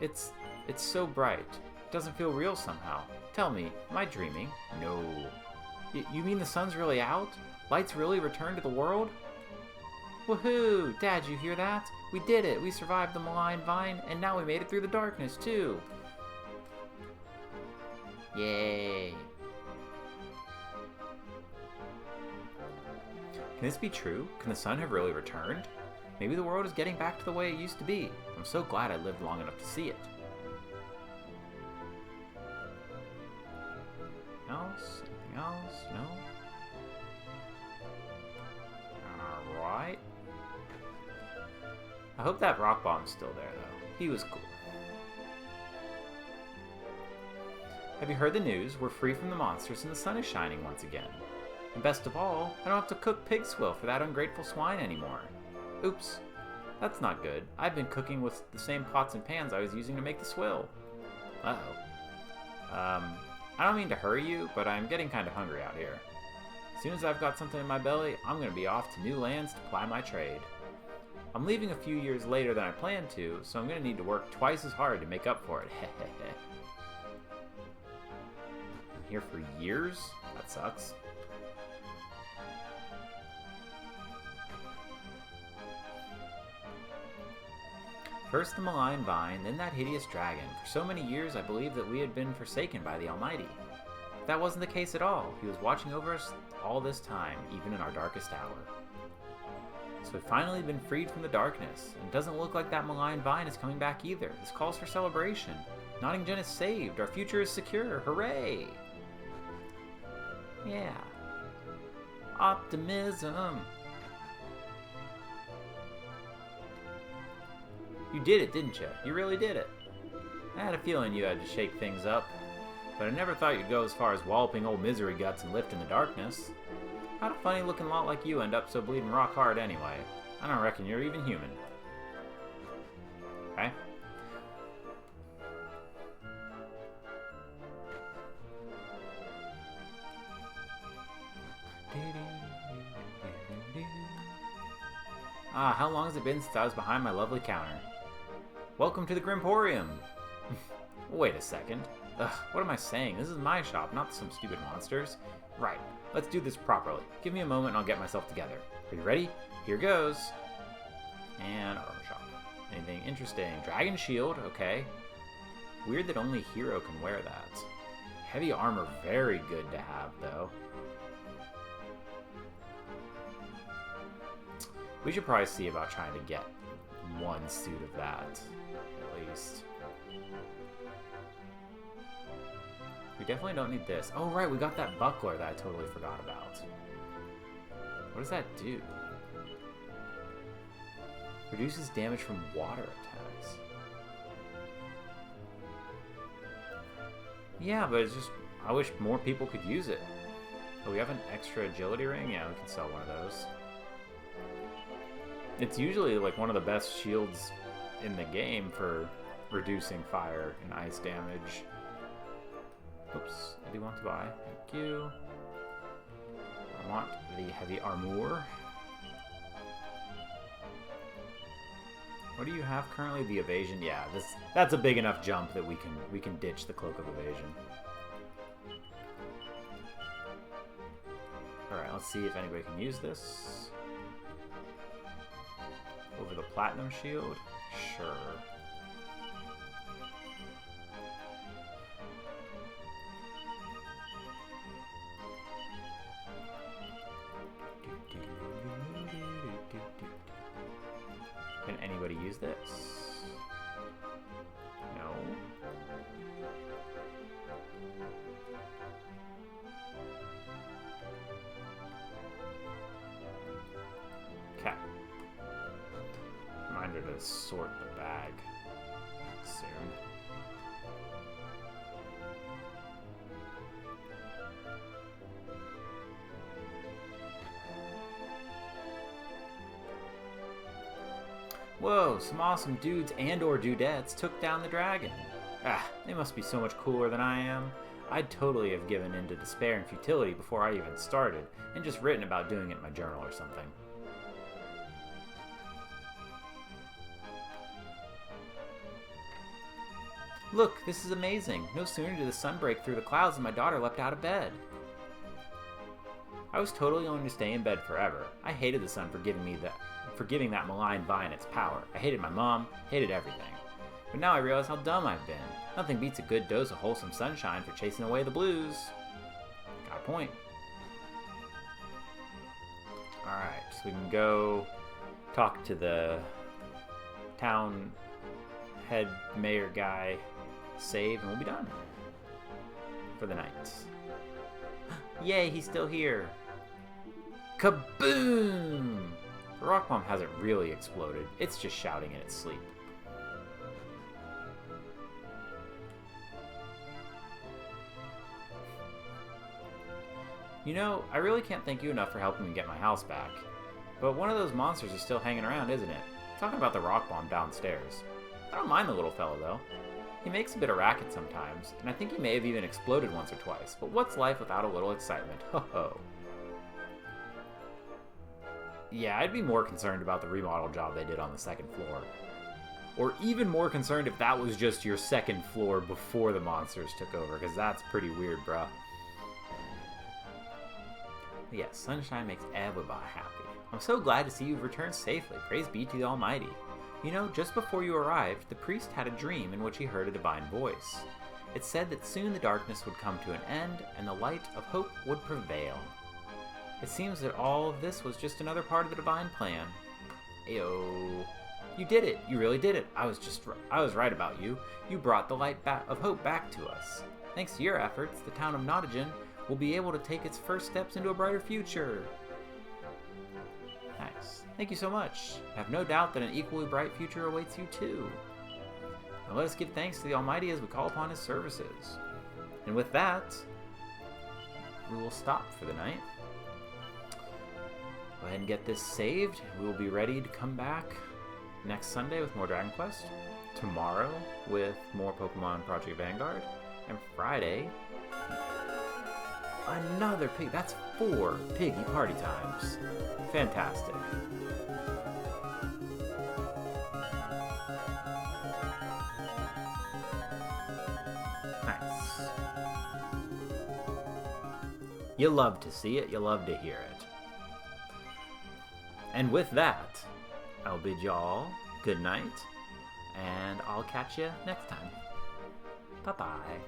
It's so bright. It doesn't feel real somehow. Tell me, am I dreaming? No. You mean the sun's really out? Light's really returned to the world? Woohoo! Dad, you hear that? We did it! We survived the malign vine, and now we made it through the darkness, too! Yay! Can this be true? Can the sun have really returned? Maybe the world is getting back to the way it used to be. I'm so glad I lived long enough to see it. Else? Anything else? No? Alright. I hope that rock bomb's still there, though. He was cool. Have you heard the news? We're free from the monsters and the sun is shining once again. And best of all, I don't have to cook pig swill for that ungrateful swine anymore. Oops. That's not good. I've been cooking with the same pots and pans I was using to make the swill. Uh-oh. I don't mean to hurry you, but I'm getting kind of hungry out here. As soon as I've got something in my belly, I'm going to be off to new lands to ply my trade. I'm leaving a few years later than I planned to, so I'm going to need to work twice as hard to make up for it. I'm here for years? That sucks. First the malign vine, then that hideous dragon. For so many years I believed that we had been forsaken by the Almighty. But that wasn't the case at all. He was watching over us all this time, even in our darkest hour. So we've finally been freed from the darkness, and it doesn't look like that malign vine is coming back either. This calls for celebration. Nottagen is saved. Our future is secure. Hooray! Yeah. Optimism. You did it, didn't you? You really did it. I had a feeling you had to shake things up, but I never thought you'd go as far as walloping old misery guts and lift in the darkness. How'd a funny looking lot like you end up so bleeding rock hard anyway? I don't reckon you're even human. Okay? Ah, how long has it been since I was behind my lovely counter? Welcome to the Grimporium! Wait a second. Ugh, what am I saying? This is my shop, not some stupid monsters. Right, let's do this properly. Give me a moment and I'll get myself together. Are you ready? Here goes. And armor shop. Anything interesting? Dragon shield, okay. Weird that only hero can wear that. Heavy armor, very good to have, though. We should probably see about trying to get one suit of that, at least. We definitely don't need this. Oh, right, we got that buckler that I totally forgot about. What does that do? Reduces damage from water attacks. Yeah, but it's just... I wish more people could use it. Oh, we have an extra agility ring? Yeah, we can sell one of those. It's usually like one of the best shields in the game for reducing fire and ice damage. Oops, I do want to buy. Thank you. I want the heavy armor. What do you have currently? The evasion? Yeah, that's a big enough jump that we can ditch the cloak of evasion. Alright, let's see if anybody can use this. Over the platinum shield? Sure. Can anybody use this? No. Okay. Reminder to sort the bag soon. Whoa, some awesome dudes and or dudettes took down the dragon. Ah, they must be so much cooler than I am. I'd totally have given in to despair and futility before I even started, and just written about doing it in my journal or something. Look, this is amazing. No sooner did the sun break through the clouds than my daughter leapt out of bed. I was totally going to stay in bed forever. I hated the sun for giving that malign vine its power. I hated my mom, hated everything. But now I realize how dumb I've been. Nothing beats a good dose of wholesome sunshine for chasing away the blues. Got a point. Alright, so we can go talk to the town head mayor guy, save, and we'll be done for the night. Yay, he's still here. Kaboom! The rock bomb hasn't really exploded. It's just shouting in its sleep. You know, I really can't thank you enough for helping me get my house back. But one of those monsters is still hanging around, isn't it? Talking about the rock bomb downstairs. I don't mind the little fellow, though. He makes a bit of racket sometimes, and I think he may have even exploded once or twice, but what's life without a little excitement? Ho ho. Yeah, I'd be more concerned about the remodel job they did on the second floor. Or even more concerned if that was just your second floor before the monsters took over, because that's pretty weird, bruh. But yes, sunshine makes everybody happy. I'm so glad to see you've returned safely. Praise be to the Almighty. You know, just before you arrived, the priest had a dream in which he heard a divine voice. It said that soon the darkness would come to an end, and the light of hope would prevail. It seems that all of this was just another part of the divine plan. Ayo. You did it. You really did it. I was right about you. You brought the light of hope back to us. Thanks to your efforts, the town of Nottagen will be able to take its first steps into a brighter future. Nice. Thank you so much. I have no doubt that an equally bright future awaits you too. Now let us give thanks to the Almighty as we call upon His services. And with that, we will stop for the night. Go ahead and get this saved. We will be ready to come back next Sunday with more Dragon Quest. Tomorrow with more Pokemon Project Vanguard. And Friday, another pig. That's 4 piggy party times. Fantastic. Nice. You love to see it. You love to hear it. And with that, I'll bid y'all good night, and I'll catch you next time. Bye-bye.